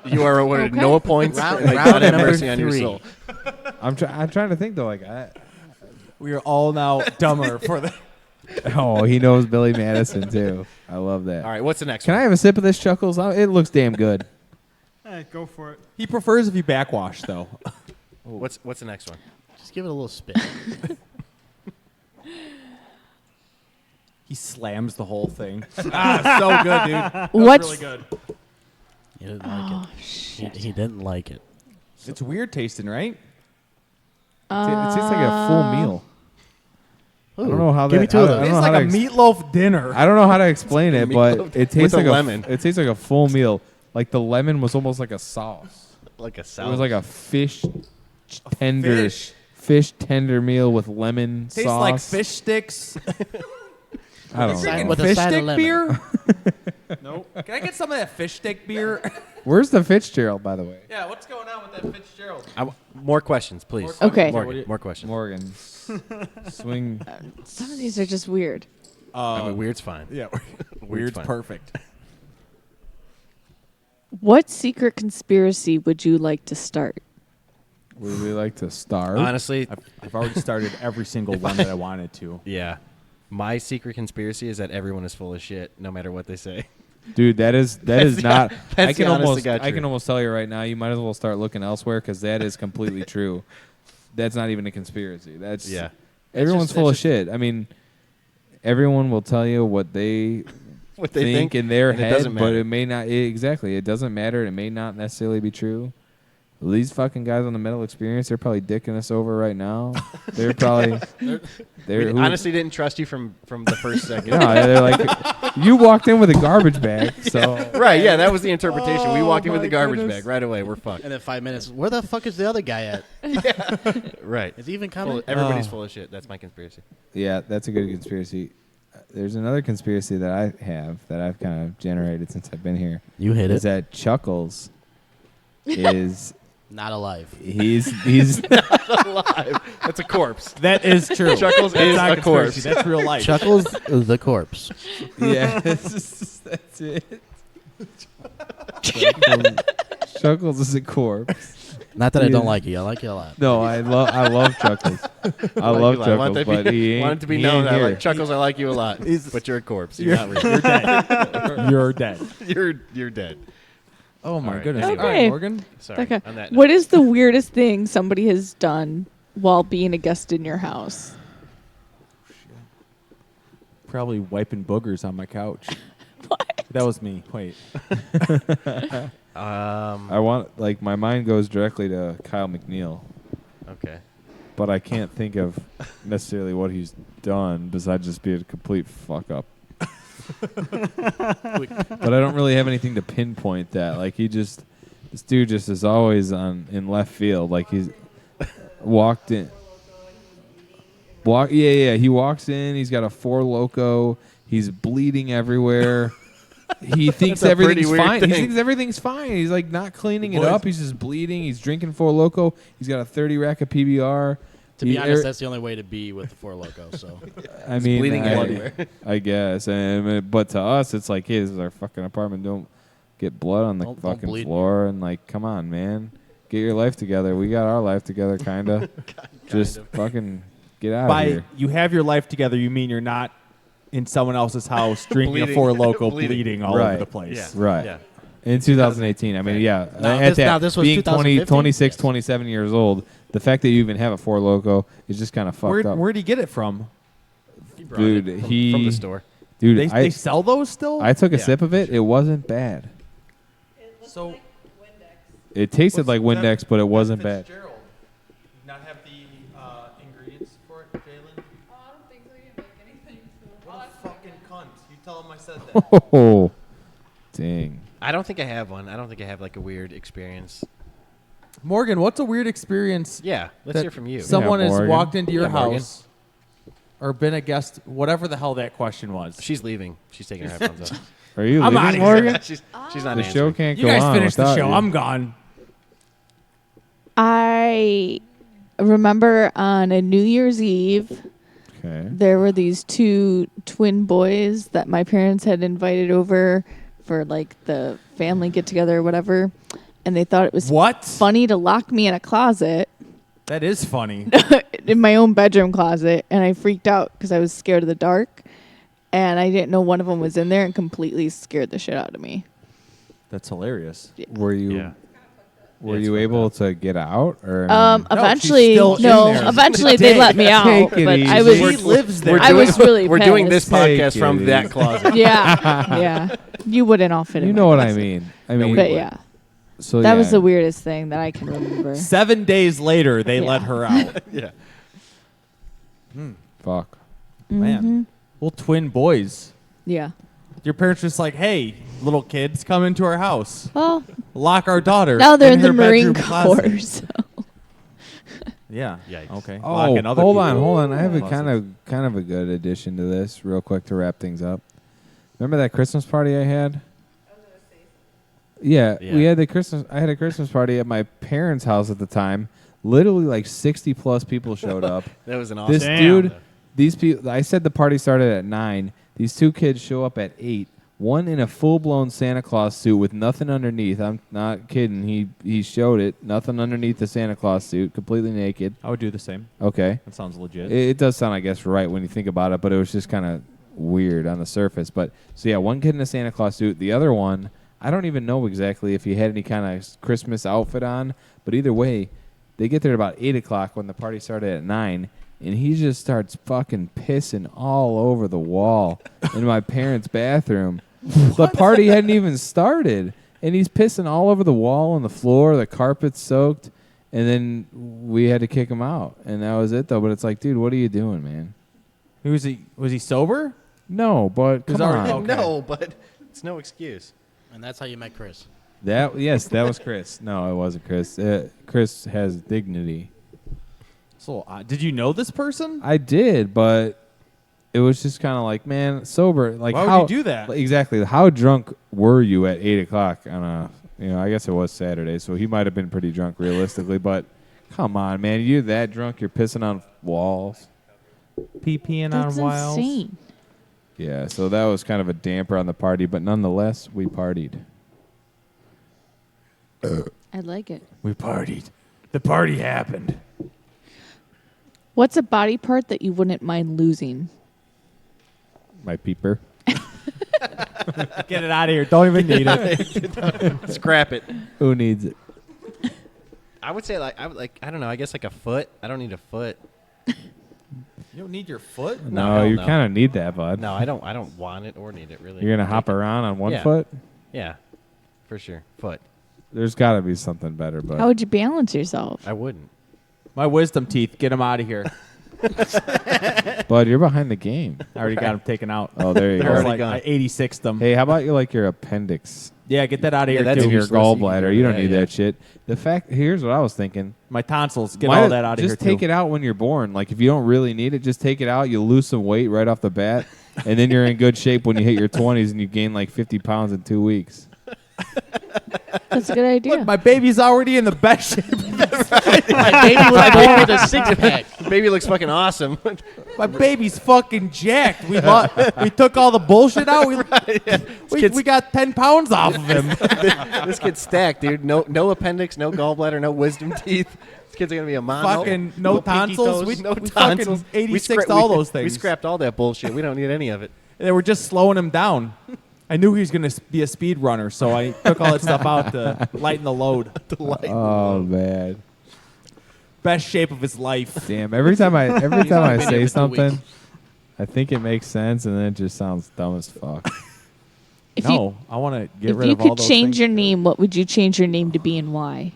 You are awarded Okay. no points. Round- like, round God have number mercy on your 3. soul. I'm trying to think though, like We are all now dumber for the. oh, he knows Billy Madison too. I love that. All right, what's the next Can one? I have a sip of this, Chuckles? It looks damn good. Hey, go for it. He prefers if you backwash though. What's the next one? Just give it a little spit. He slams the whole thing. So good, dude. That was What's- really good. He didn't like it. He didn't like it. It's weird tasting, right? It tastes like a full meal. I don't know how Give me that. two I of don't those. It's know how like a to meatloaf dinner. I don't know how to explain it, but Meatloaf it tastes with like a lemon. It tastes like a full meal. Like the lemon was almost like a sauce. Like a It salad. was like a fish tender, fish tender meal with lemon Tastes sauce. like fish sticks. I don't Drinking know. With a fish side of stick lemon. beer? Nope. Can I get some of that fish stick beer? Where's the Fitzgerald, by the way? Yeah, what's going on with that Fitzgerald? More questions, please. Okay. More questions. Morgan, swing. Some of these are just weird. I mean, weird's fine. Yeah, Weird's weird's fine. perfect. What secret conspiracy would you like to start? Would we like to starve? Honestly, I've already started every single one that I wanted to. yeah. My secret conspiracy is that everyone is full of shit, no matter what they say. Dude, that is That's not. the- I that's can the honest to almost God I can truth. almost tell you right now. You might as well start looking elsewhere because that is completely true. That's not even a conspiracy. That's Yeah. Everyone's full of shit. I mean, everyone will tell you what they What they think, in their and it head, doesn't but matter. it may not. Exactly, it doesn't matter. It may not necessarily be true. These fucking guys on the Metal Experience, they're probably dicking us over right now. They're probably. We honestly didn't trust you from the first second. No, they're like, you walked in with a garbage bag, so. Right, yeah, that was the interpretation. We walked in with my the garbage goodness. bag right away. We're fucked. And in 5 minutes, where the fuck is the other guy at? Right. Is he even coming? Everybody's full of shit. That's my conspiracy. Yeah, that's a good conspiracy. There's another conspiracy that I have that I've kind of generated since I've been here. You hit Is it. that Chuckles is Not alive. he's Alive. That's a corpse. That is true. Chuckles That's is not a conspiracy, corpse. That's real life. Chuckles the corpse. yeah, that's it. Chuckles is a corpse. Not that I He don't is- like you. I like you a lot. No, I love Chuckles. I love you a lot. Chuckles, but he ain't. want it to be he known ain't that here. like Chuckles, I like you a lot, but you're a corpse. You're not real. You're dead. You're dead. You're dead. Oh my All right, goodness. anyway. All right, Morgan. Sorry. Okay. On that What is the weirdest thing somebody has done while being a guest in your house? Probably wiping boogers on my couch. What? That was me. Wait. I want my mind goes directly to Kyle McNeil. Okay. but I can't think of necessarily what he's done besides just be a complete fuck up. But I don't really have anything to pinpoint that. Like this dude just is always in left field. Like he's walked in. He walks in. He's got a Four Loko. He's bleeding everywhere. He thinks everything's fine. He thinks everything's fine. He's like not cleaning it up. He's just bleeding. He's drinking Four Loko. He's got a 30 rack of PBR. To be honest, that's the only way to be with the Four Loko. So I mean, bleeding everywhere. I guess. But to us, it's like, hey, this is our fucking apartment. Don't get blood on the Don't fucking bleed floor. And like, come on, man, get your life together. We got our life together, kinda. Just fucking get out of here. You have your life together, you mean you're not in someone else's house drinking a Four Loko, bleeding all over the place. Yeah. Right. Yeah. In 2018. I mean, yeah. This was being 2015? 26, 27 years old, the fact that you even have a Four Loko is just kind of fucked up. Where'd he get it from? Dude, from the store. Dude, They sell those still? I took a sip of it. It wasn't bad. So It tasted like Windex, but it wasn't bad. Not have the ingredients for it, Jalen? Oh, I don't think so. You didn't make anything. What a fucking cunt. You tell him I said that. Oh, dang. I don't think I have one. I don't think I have like a weird experience. Morgan, what's a weird experience? Yeah, let's that hear from you. Someone Yeah, has Morgan. walked into your Yeah, Morgan. house or been a guest, whatever the hell that question was. She's leaving. She's taking her headphones off. Are you I'm outta leaving, here. Morgan? she's not The answering. show can't You go guys on finish the without show. you. I'm gone. I remember on a New Year's Eve, Okay. there were these two twin boys that my parents had invited over for like the family get together or whatever, and they thought it was funny to lock me in a closet That is funny. in my own bedroom closet, and I freaked out because I was scared of the dark, and I didn't know one of them was in there and completely scared the shit out of me. That's hilarious. Were you were you able to get out or? Eventually, still in there. eventually they let me out, Take it but easy. I was. She lives there. I was really We're doing this pissed. podcast Take from it that easy. closet. Yeah, yeah. You wouldn't all fit in. You my know what I closet. mean? I mean, But yeah, So that yeah. was the weirdest thing that I can remember. 7 days later, they Yeah. let her out. Yeah. Fuck. Man. Well, twin boys. Yeah. Your parents just like, hey, little kids, come into our house. Well, Lock our daughter. now they're in her the Marine bedroom closet." Corps. So. Yeah. Yikes. Okay. Oh, Locking other hold people on. I have a closets. kind of a good addition to this, real quick to wrap things up. Remember that Christmas party I had? Yeah, Yeah. we had I had a Christmas party at my parents' house at the time. Literally, like 60 plus people showed up. That was an awesome. This dude, these people. I said the party started at 9. These two kids show up at 8. One in a full-blown Santa Claus suit with nothing underneath. I'm not kidding. He showed it. Nothing underneath the Santa Claus suit. Completely naked. I would do the same. Okay. That sounds legit. It does sound, I guess, right when you think about it, but it was just kind of weird on the surface. But so yeah, one kid in a Santa Claus suit. The other one, I don't even know exactly if he had any kind of Christmas outfit on. But either way, they get there at about 8 o'clock when the party started at 9. And he just starts fucking pissing all over the wall in my parents' bathroom. The party hadn't even started. And he's pissing all over the wall and the floor. The carpet's soaked. And then we had to kick him out. And that was it, though. But it's like, dude, what are you doing, man? Was he sober? No, but come on. Okay. No, but it's no excuse. And that's how you met Chris. That was Chris. No, it wasn't Chris. Chris has dignity. So, did you know this person? I did, but it was just kind of like, man, sober. Like, Why would how you do that? Exactly. How drunk were you at 8 o'clock on a? I guess it was Saturday, so he might have been pretty drunk realistically. But come on, man, you're that drunk, you're pissing on walls, peeing That's on wiles. insane. Yeah, so that was kind of a damper on the party, but nonetheless, we partied. I like it. We partied. The party happened. What's a body part that you wouldn't mind losing? My peeper. Get it out of here. Don't even need it. Scrap it. Who needs it? I would say I don't know. I guess like a foot. I don't need a foot. You don't need your foot? No, hell you no. kind of need that, bud. No, I don't want it or need it really. You're gonna hop around on one Yeah. foot. Yeah, for sure. Foot. There's got to be something better, but How would you balance yourself? I wouldn't. My wisdom teeth. Get him out of here. Bud, you're behind the game. I already got him taken out. Oh, there you go. I 86'd them. Hey, how about you like your appendix? Yeah, get that out of here That's too. your gallbladder. You don't need that shit. Here's what I was thinking. My tonsils. Get all that out of here too. Just take it out when you're born. Like if you don't really need it, just take it out. You lose some weight right off the bat, and then you're in good shape when you hit your 20s and you gain like 50 pounds in 2 weeks. That's a good idea. Look, my baby's already in the best shape. My baby was born with a six-pack. Baby looks fucking awesome. My baby's fucking jacked. We took all the bullshit out. We got 10 pounds off of him. This kid's stacked, dude. No appendix, no gallbladder, no wisdom teeth. This kid's gonna be a mom. Fucking no pinky tonsils. toes, We no fucking tonsils. 86'd all those things. We scrapped all that bullshit. We don't need any of it. They were just slowing him down. I knew he was going to be a speed runner, so I took all that stuff out to lighten the load. Oh man, Best shape of his life. damn! Every time I been say here for 2 something, weeks. I think it makes sense, and then it just sounds dumb as fuck. If No, I want to get If rid you of all could those change things. your name, what would you change your name to be and why?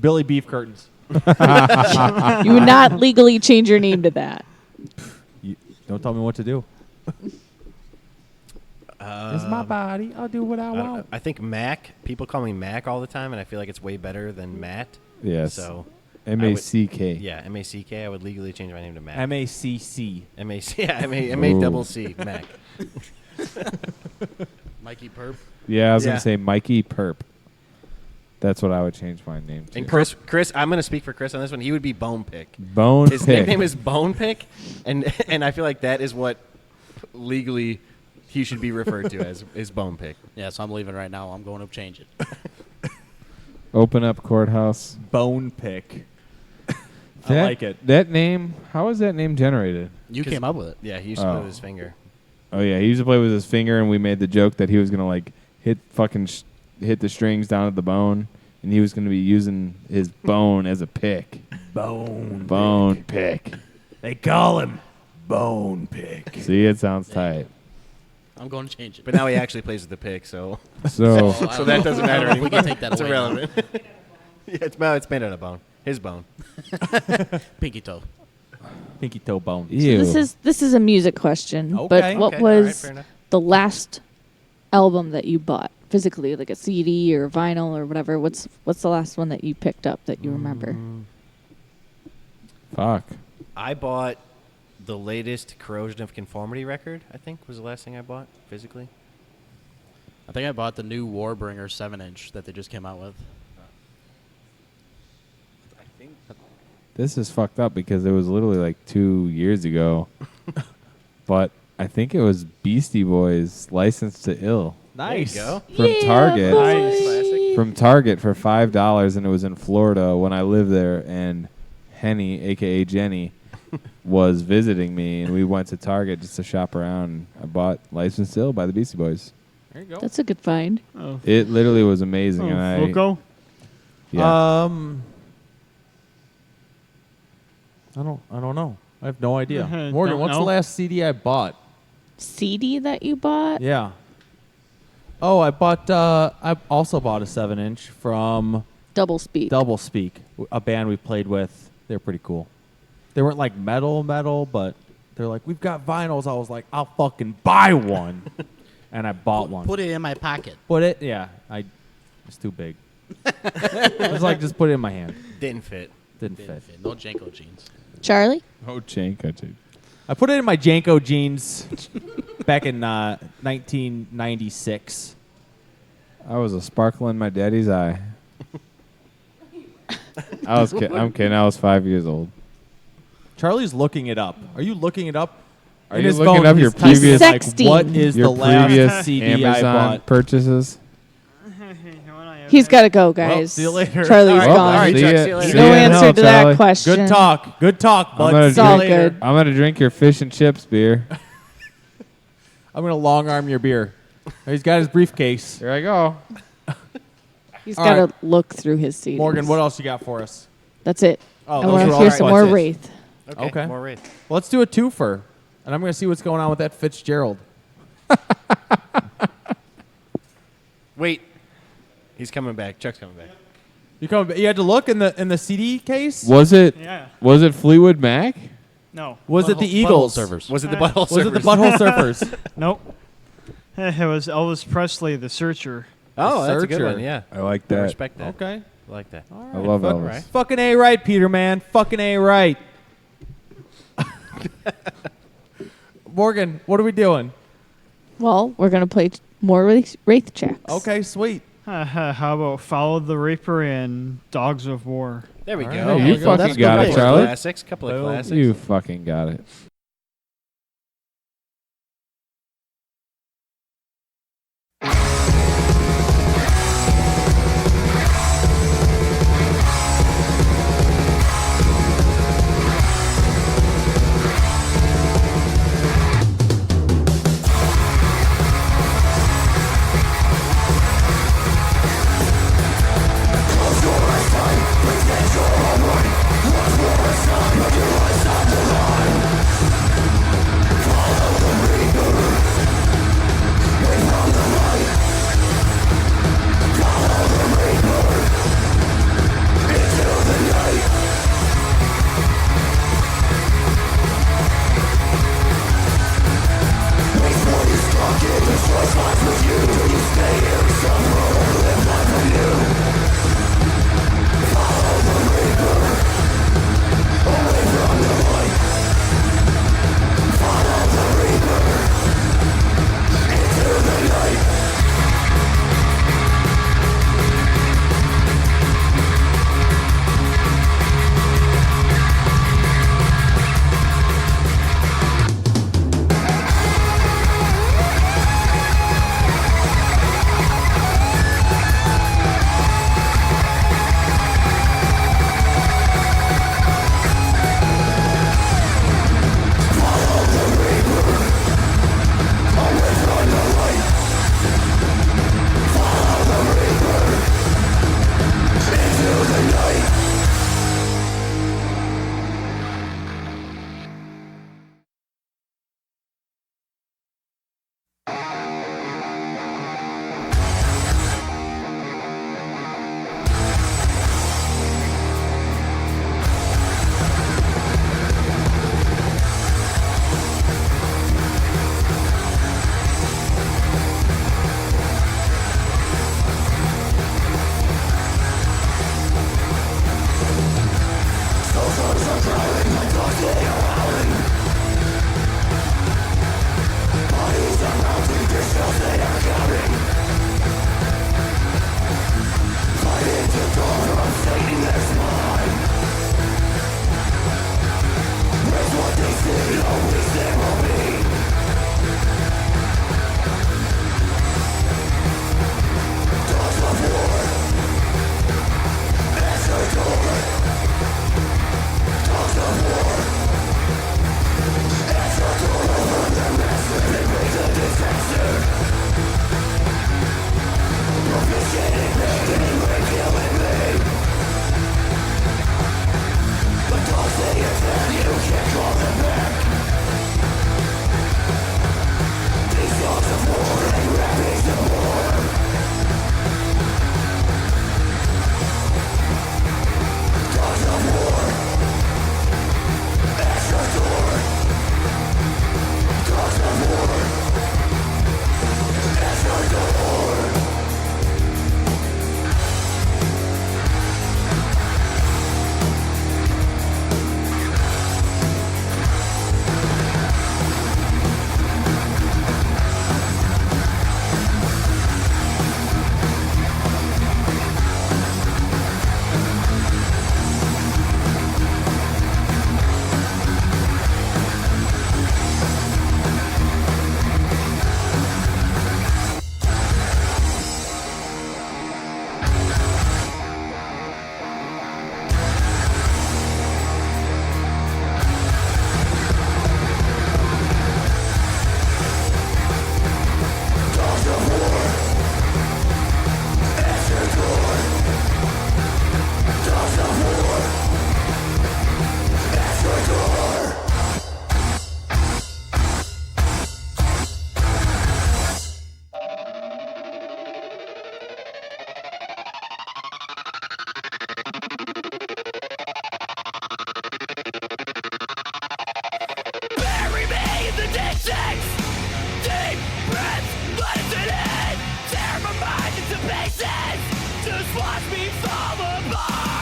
Billy Beef Curtains. You would not legally change your name to that. Don't tell me what to do. It's my body. I'll do what I want. I think Mac. People call me Mac all the time, and I feel like it's way better than Matt. Yes. So M-A-C-K. Yeah, M-A-C-K. I would legally change my name to Mac. MACC. M-A-C. Yeah, M-A double C. Mac. Mikey Perp. Yeah, I was Yeah. gonna say Mikey Perp. That's what I would change my name to. And Chris, I'm gonna speak for Chris on this one. He would be Bone Pick. Bone His Pick. nickname is Bone Pick, and I feel like that is what legally he should be referred to as is Bone Pick. Yeah, so I'm leaving right now. I'm going to change it. Open up courthouse. Bone Pick. I That- like it. That name. How was that name generated? You came up with it. Yeah, he used to play with his finger. Oh yeah, he used to play with his finger, and we made the joke that he was gonna like hit the strings down at the bone, and he was gonna be using his bone as a pick. Bone pick. They call him Bone Pick. See, it sounds tight. I'm going to change it. But now he actually plays with the pick, so So- so that doesn't I matter don't know if we anymore. can take that It's away irrelevant. Yeah, it's made out of bone. His bone. Pinky toe. Pinky toe bone. Ew. This is a music question. Okay. But what Okay, all right, was fair enough. the last album that you bought physically, like a CD or vinyl or whatever? What's the last one that you picked up that you remember? Fuck. I bought the latest Corrosion of Conformity record, I think, was the last thing I bought physically. I think I bought the new Warbringer 7-inch that they just came out with. This is fucked up because it was literally like 2 years ago, but I think it was Beastie Boys' "License to Ill." Nice. There you go. From Target. From Target for $5, and it was in Florida when I lived there. And Henny, aka Jenny, was visiting me, and we went to Target just to shop around. I bought "License to Ill" by the Beastie Boys. There you go. That's a good find. Oh, It literally was amazing, and I Loco? yeah. I don't know. I have no idea. Don't Morgan, what's know. the last CD I bought? CD that you bought? Yeah. Oh, I also bought a 7-inch from Double Speak. Double Speak, a band we played with. They're pretty cool. They weren't like metal, but they're like, we've got vinyls. I was like, I'll fucking buy one. And I bought one. Put it in my pocket. It's too big. I was like, just put it in my hand. Didn't fit. Didn't fit. No Janko jeans. Charlie? Oh, Janko. I put it in my Janko jeans back in 1996. I was a sparkle in my daddy's eye. I'm kidding. I was 5 years old. Charlie's looking it up. Are you looking it up? Are In you his looking phone, up he's your typing, previous like, what is your the last previous CD I Amazon bought? purchases? He's got to go, guys. Well, see you later. Charlie's All right, gone. all right, See Chuck, ya. see you later. See No ya in answer hell, to that Charlie. question. Good talk. Good talk, bud. It's all good. I'm gonna drink your fish and chips beer. I'm going to long arm your beer. He's got his briefcase. Here I go. He's All got to right. look through his CDs. Morgan, what else you got for us? That's it. Oh, I those want were to all hear right some more questions. Wraith. Okay. More Wraith. Well, let's do a twofer. And I'm going to see what's going on with that Fitzgerald. Wait. He's coming back. Chuck's coming back. You had to look in the CD case. Was it? Yeah. Was it Fleetwood Mac? No. Was it the Eagles? Was it the Butthole Was it the Butthole Surfers? Nope. It was Elvis Presley, The Searcher. Oh, that's a good Searcher. one. Yeah, I like I that. respect that. Okay. I like that. I love Fuck- Elvis. Fucking A right, Peter, man. Fucking A right. Morgan, what are we doing? Well, we're gonna play more Wraith checks. Okay, sweet. How about Follow the Reaper and Dogs of War? There we go. Hey, There you we go. fucking That's got good. it, Couple of Charlie. Classics. Couple of classics. You fucking got it. Close your eyes,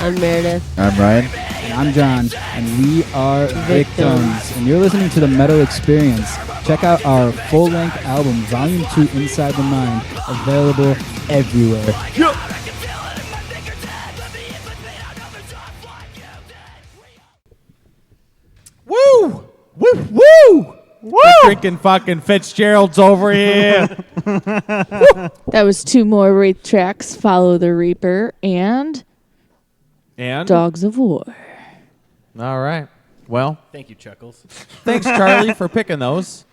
I'm Meredith. I'm Ryan. And I'm John. And we are Victims. And you're listening to The Metal Experience. Check out our full-length album, Volume 2, Inside the Mind, available everywhere. Woo! Woo! Woo! Woo! Drinking fucking Fitzgerald's over here. That was 2 more Wraith tracks, Follow the Reaper and Dogs of War. All right. Well. Thank you, Chuckles. Thanks, Charlie, for picking those.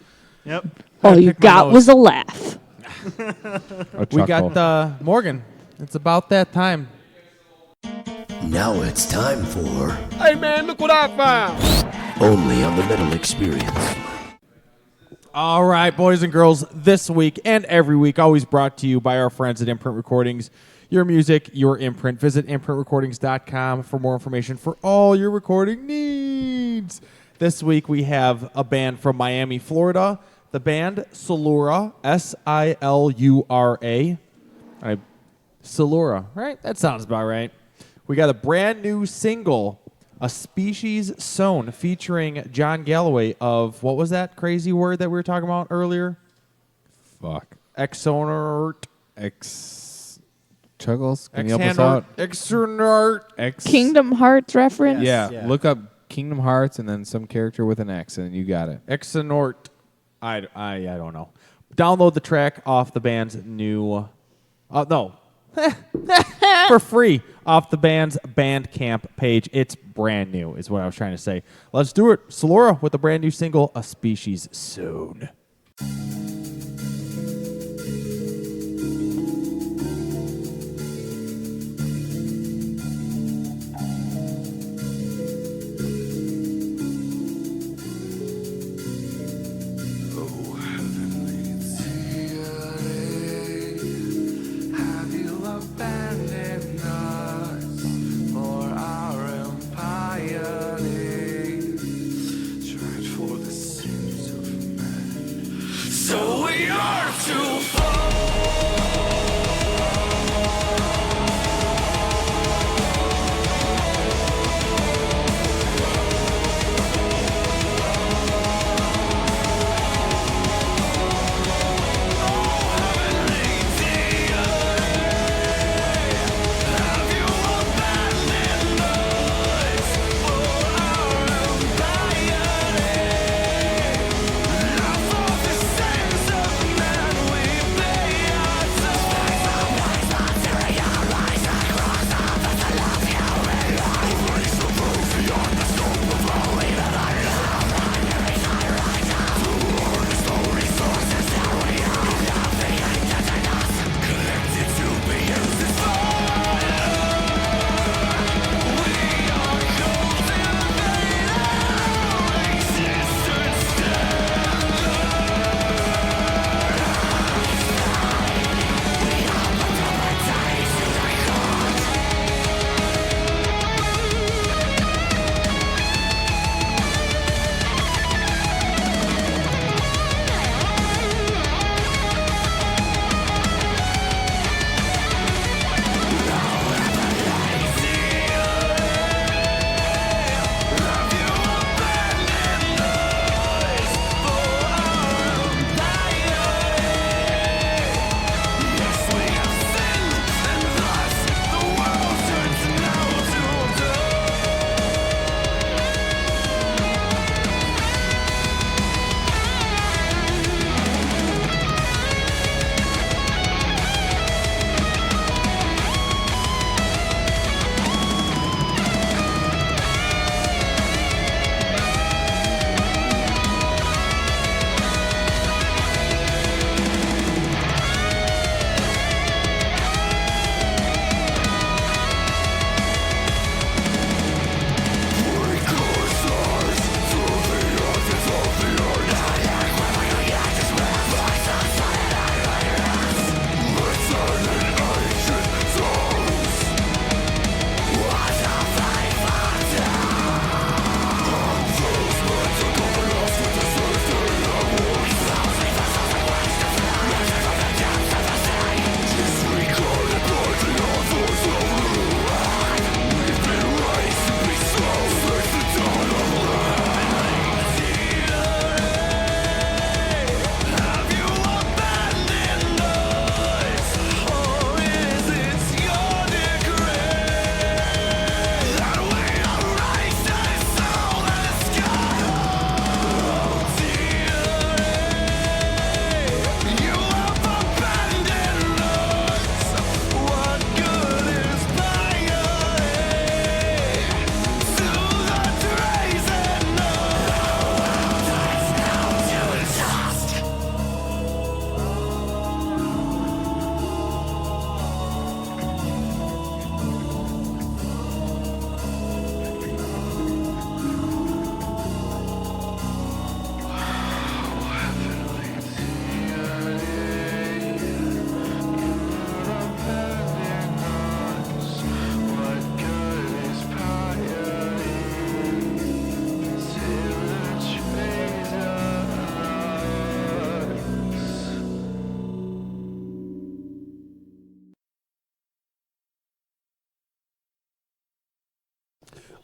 Yep. All you got was a laugh. We got Morgan. It's about that time. Now it's time for Hey man, look what I found! Only on the Metal Experience. All right, boys and girls, this week and every week, always brought to you by our friends at Imprint Recordings. Your music, your imprint. Visit imprintrecordings.com for more information for all your recording needs. This week we have a band from Miami, Florida. The band Silura, S-I-L-U-R-A. Silura, right? That sounds about right. We got a brand new single, A Species Sown, featuring John Galloway of, what was that crazy word that we were talking about earlier? Fuck. Exonert. Chuckles, can you help us out? Exonert. Kingdom Hearts reference? Yeah, look up Kingdom Hearts and then some character with an X, and you got it. Exonort. I don't know. Download the track off the band's new... for free off the band's Bandcamp page. It's brand new, is what I was trying to say. Let's do it. Silura with a brand new single, A Species Sown. Tried for the sins of man.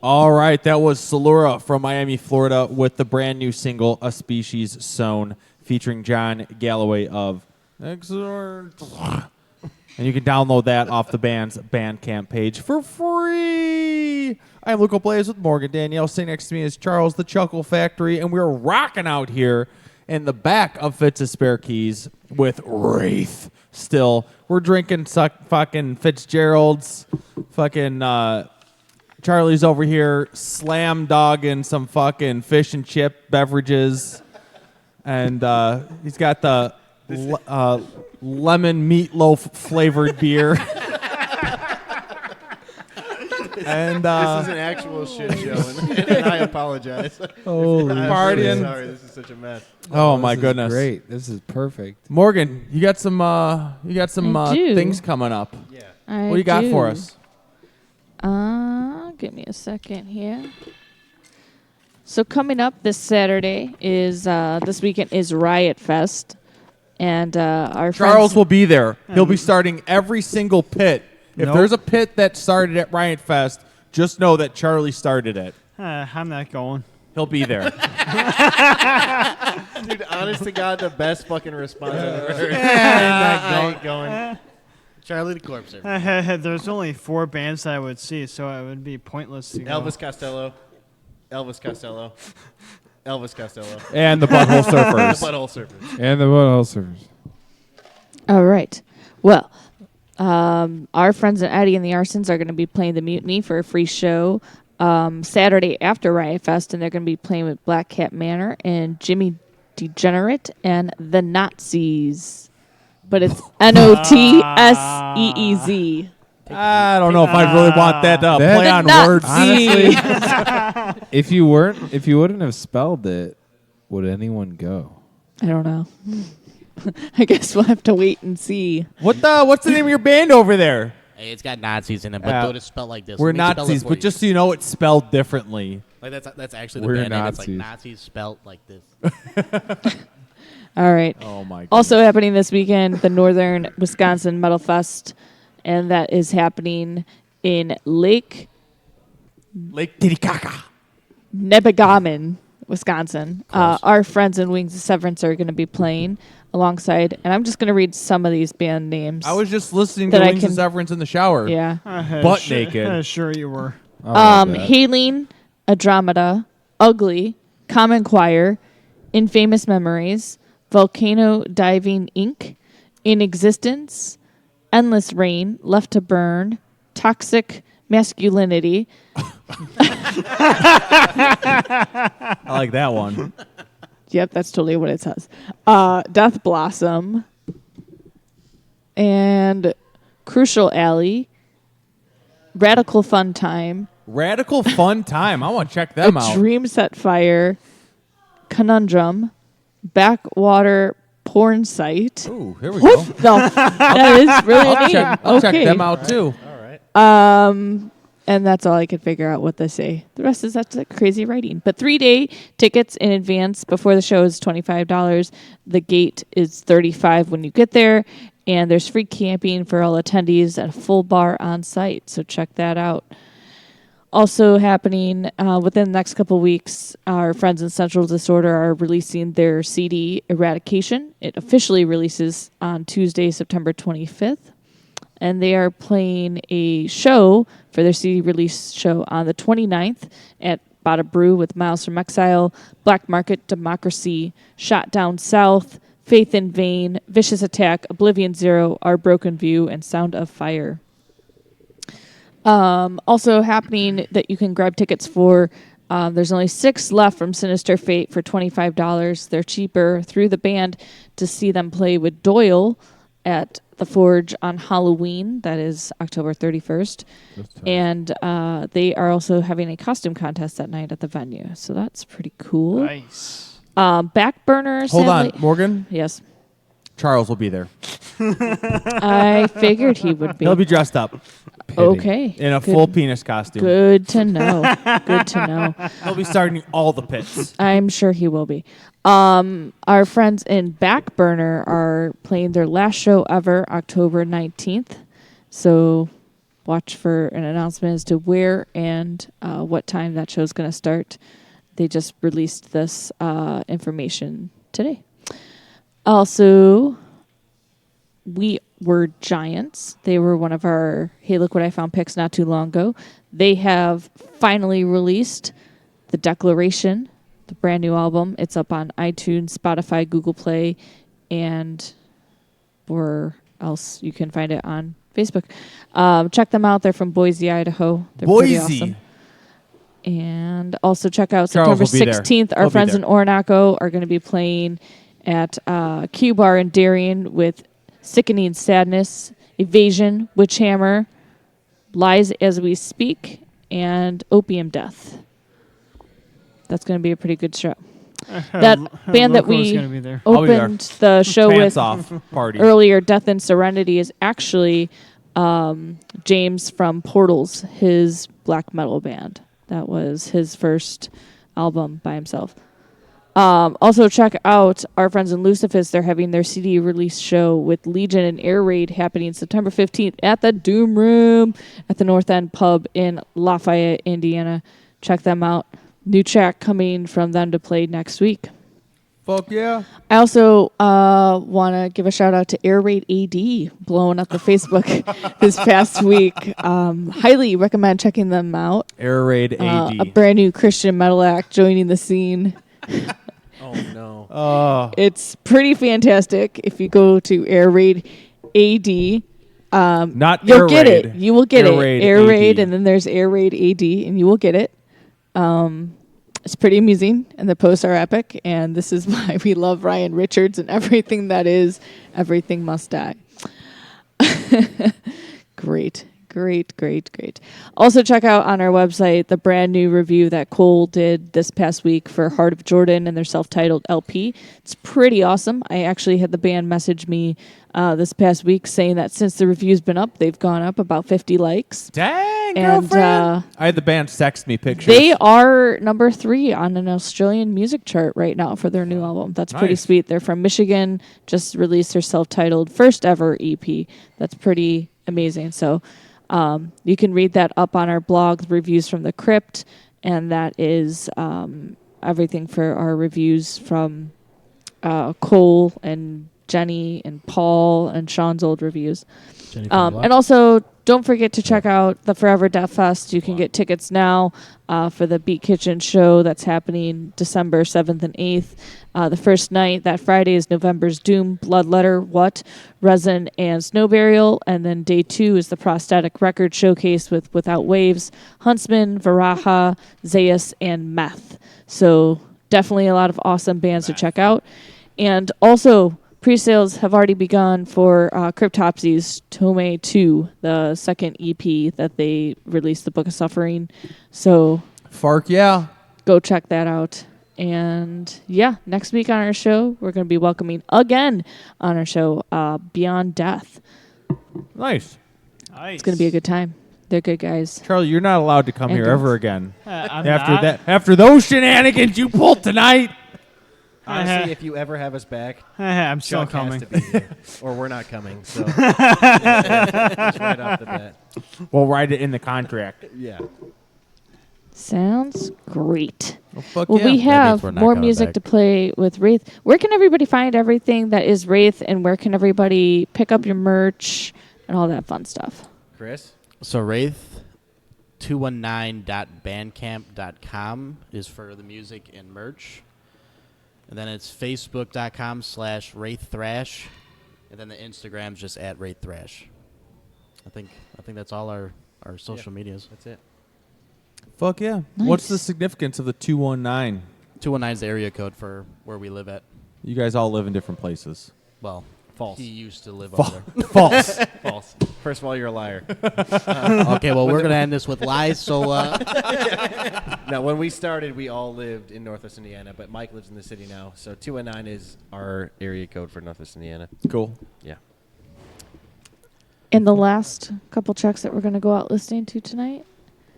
All right, that was Salura from Miami, Florida, with the brand new single "A Species Sown," featuring John Galloway of Exhort. And you can download that off the band's Bandcamp page for free. I'm Luco Blaze with Morgan Danielle. Sitting next to me is Charles the Chuckle Factory, and we're rocking out here in the back of Fitz's Spare Keys with Wraith. Still, we're drinking fucking Fitzgerald's. Fucking Charlie's over here slam dogging some fucking fish and chip beverages, and he's got the lemon meatloaf flavored beer. And this is an actual shit show, and I apologize. Holy I'm partying. really sorry, this is such a mess. Oh my this goodness! is great. This is perfect. Morgan, you got some I do. things coming up. Yeah. I What do you got do. for us? Give me a second here. So coming up this Saturday is this weekend is Riot Fest, and our Charles friends, will be there. He'll be starting every single pit. If Nope. there's a pit that started at Riot Fest, just know that Charlie started it. I'm not going. He'll be there. Dude, honest to God, the best fucking response I've ever heard. I ain't going. Charlie the Corpse Surfer. There's only 4 bands that I would see, so it would be pointless to go. Elvis Costello. Elvis Costello. And the Butthole Surfers. The Butthole Surfers. And the Butthole Surfers. All right. Well, our friends at Eddie and the Arsons are going to be playing the Mutiny for a free show Saturday after Riot Fest, and they're going to be playing with Black Cat Manor and Jimmy Degenerate and the Nazis. But it's Notseez. I don't know if I really want that play on words. Honestly, if you wouldn't have spelled it, would anyone go? I don't know. I guess we'll have to wait and see. What's the name of your band over there? Hey, it's got Nazis in it, but don't spell like this. We're Let me spell it Nazis, for but you. just so you know, it's spelled differently. Like that's actually the We're band name. It's like Nazis. Nazis spelled like this. All right. Oh my God. Also happening this weekend, the Northern Wisconsin Metal Fest, and that is happening in Lake Titicaca. Nebagamen, Wisconsin. Our friends in Wings of Severance are going to be playing alongside, and I'm just going to read some of these band names. I was just listening to that I Wings of can- Severance in the shower. Yeah. Butt naked. Sure you were. Haleen, Andromeda, Ugly, Common Choir, Infamous Memories, Volcano Diving Inc., In Existence, Endless Rain, Left to Burn, Toxic Masculinity. I like that one. Yep, that's totally what it says. Death Blossom and Crucial Alley, Radical Fun Time, Radical Fun Time. I want to check them out. Dream Set Fire, Conundrum, Backwater Porn Site. Ooh, here we go. No, that is really a name. I'll check Okay. them out too. And that's all I could figure out what they say. The rest is that's crazy writing. But 3-day tickets in advance before the show is $25. The gate is $35 when you get there, and there's free camping for all attendees and a full bar on site. So check that out. Also happening within the next couple weeks, our friends in Central Disorder are releasing their CD Eradication. It officially releases on Tuesday, September 25th. And they are playing a show for their CD release show on the 29th at Bada Brew with Miles from Exile, Black Market Democracy, Shot Down South, Faith in Vain, Vicious Attack, Oblivion Zero, Our Broken View, and Sound of Fire. Also happening that you can grab tickets for, there's only 6 left from Sinister Fate for $25. They're cheaper through the band to see them play with Doyle at the Forge on Halloween. That is October 31st. And they are also having a costume contest that night at the venue. So that's pretty cool. Nice. Backburner. Hold sadly- on, Morgan. Yes. Charles will be there. I figured he would be. He'll be dressed up. Okay. In a Good. full penis costume. Good to know. Good to know. He'll be starting all the pits. I'm sure he will be. Our friends in Backburner are playing their last show ever, October 19th. So watch for an announcement as to where and what time that show's going to start. They just released this information today. Also, We Were Giants. They were one of our Hey Look What I Found picks not too long ago. They have finally released The Declaration, the brand new album. It's up on iTunes, Spotify, Google Play, and where else you can find it on Facebook. Check them out. They're from Boise, Idaho. They're pretty Boise. awesome. And also check out Charles September will be there. 16th. Our He'll be friends there. in Orinoco are going to be playing at Q Bar in Darien with Sickening Sadness, Evasion, Witchhammer, Lies As We Speak, and Opium Death. That's going to be a pretty good show. That band that Loco's we gonna be there. I'll be there. opened the show Pants with off party. earlier, Death and Serenity, is actually James from Portals, his black metal band. That was his first album by himself. Also, check out our friends in Lucifus. They're having their CD release show with Legion and Air Raid happening September 15th at the Doom Room at the North End Pub in Lafayette, Indiana. Check them out. New track coming from them to play next week. Fuck yeah. I also want to give a shout out to Air Raid AD blowing up the Facebook this past week. Highly recommend checking them out. Air Raid AD. A brand new Christian metal act joining the scene. Oh, no. Oh. It's pretty fantastic. If you go to Air Raid AD, Not you'll Air get Raid. it. You will get Air it. Raid Air AD. Raid, and then there's Air Raid AD, and you will get it. It's pretty amusing, and the posts are epic, and this is why we love Ryan Richards and everything that is Everything Must Die. Great. Also check out on our website the brand new review that Cole did this past week for Heart of Jordan and their self-titled LP. It's pretty awesome. I actually had the band message me this past week saying that since the review's been up, they've gone up about 50 likes. Dang, And, girlfriend. I had the band text me pictures. They are number 3 on an Australian music chart right now for their new album. That's pretty Nice. sweet. They're from Michigan, just released their self-titled first ever EP. That's pretty amazing. So you can read that up on our blog, Reviews from the Crypt, and that is everything for our reviews from Cole and Jenny and Paul and Sean's old reviews. And also, don't forget to check out the Forever Death Fest. You can get tickets now for the Beat Kitchen show that's happening December 7th and 8th. The first night, that Friday, is November's Doom, Bloodletter, What, Resin, and Snow Burial. And then day 2 is the Prosthetic Record Showcase with Without Waves, Huntsman, Varaha, Zayas, and Meth. So definitely a lot of awesome bands to check out. And also, pre-sales have already begun for Cryptopsy's Tome 2, the second EP that they released, the Book of Suffering. So, Fark, yeah. Go check that out. And yeah, next week on our show, we're going to be welcoming again on our show Beyond Death. Nice. It's going to be a good time. They're good guys. Charlie, you're not allowed to come And here girls. ever again. I'm after not. that, after those shenanigans you pulled tonight. Honestly, if you ever have us back, I'm still Chuck has coming. to be here, or we're not coming. So just right off the bat. We'll write it in the contract. Yeah. Sounds great. fuck Well, yeah. we That have means we're not more coming music back. to play with Wraith. Where can everybody find everything that is Wraith, and where can everybody pick up your merch and all that fun stuff? Chris? So Wraith 219.bandcamp.com is for the music and merch. And then it's facebook.com/WraithThrash. And then the Instagram's just @WraithThrash. I think that's all our social medias. That's it. Fuck yeah. What's the significance of the 219? 219 is the area code for where we live at. You guys all live in different places. Well, false. He used to live over there. False. False. First of all, you're a liar. Okay, well, we're going to end this with lies, so... No, when we started, we all lived in Northwest Indiana, but Mike lives in the city now, so 219 is our area code for Northwest Indiana. Cool. Yeah. And the last couple tracks that we're going to go out listening to tonight?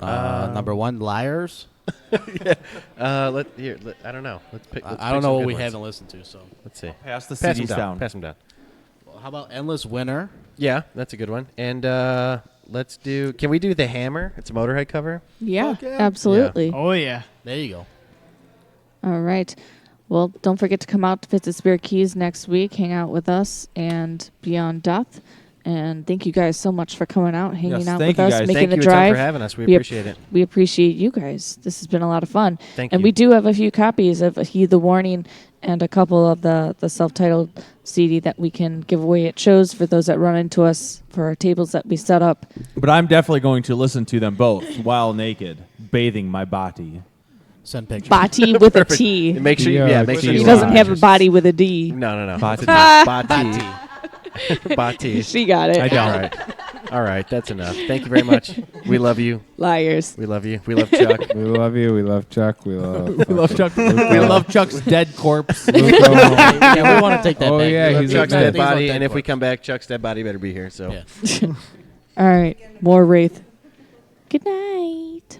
Number 1, Liars. Yeah. I don't know. Let's pick. I don't know what we haven't listened to, so... Let's see. Pass the Pass CDs them down. Pass them down. Well, how about Endless Winter? Yeah, that's a good one. And Let's do. Can we do The Hammer? It's a Motorhead cover. Yeah, absolutely. Yeah. Oh, yeah. There you go. All right. Well, don't forget to come out to Fits of Spirit Keys next week. Hang out with us and Beyond Death. And thank you guys so much for coming out, hanging out with us, making Thank the you drive. for having us. We appreciate it. We appreciate you guys. This has been a lot of fun. Thank and you. we do have a few copies of Heed the Warning and a couple of the self-titled CD that we can give away at shows for those that run into us for our tables that we set up. But I'm definitely going to listen to them both while naked, bathing my body. Send pictures. Body with a T. Make sure, make sure He you doesn't have a body with a D. No. Bati. Bati. Bati. She got it. I don't. All right, that's enough. Thank you very much. We love you. Liars. We love you. We love Chuck. We love you. We love Chuck. We love. We love Chuck. We love Chuck's dead corpse. Yeah, we want to take that Oh, back. yeah, We love he's Chuck's a dead Things on body, dead and if we corpse. come back, Chuck's dead body better be here. So. Yeah. All right. More Wraith. Good night.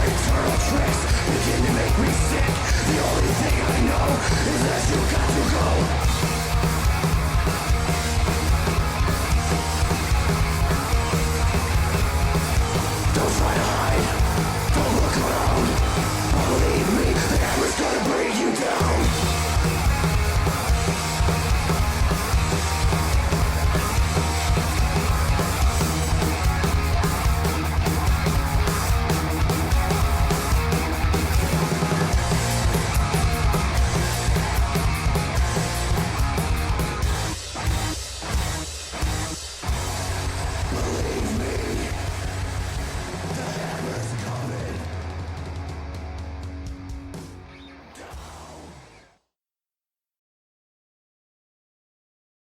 eternal tricks begin to make me sick. The only thing I know is that you got to go.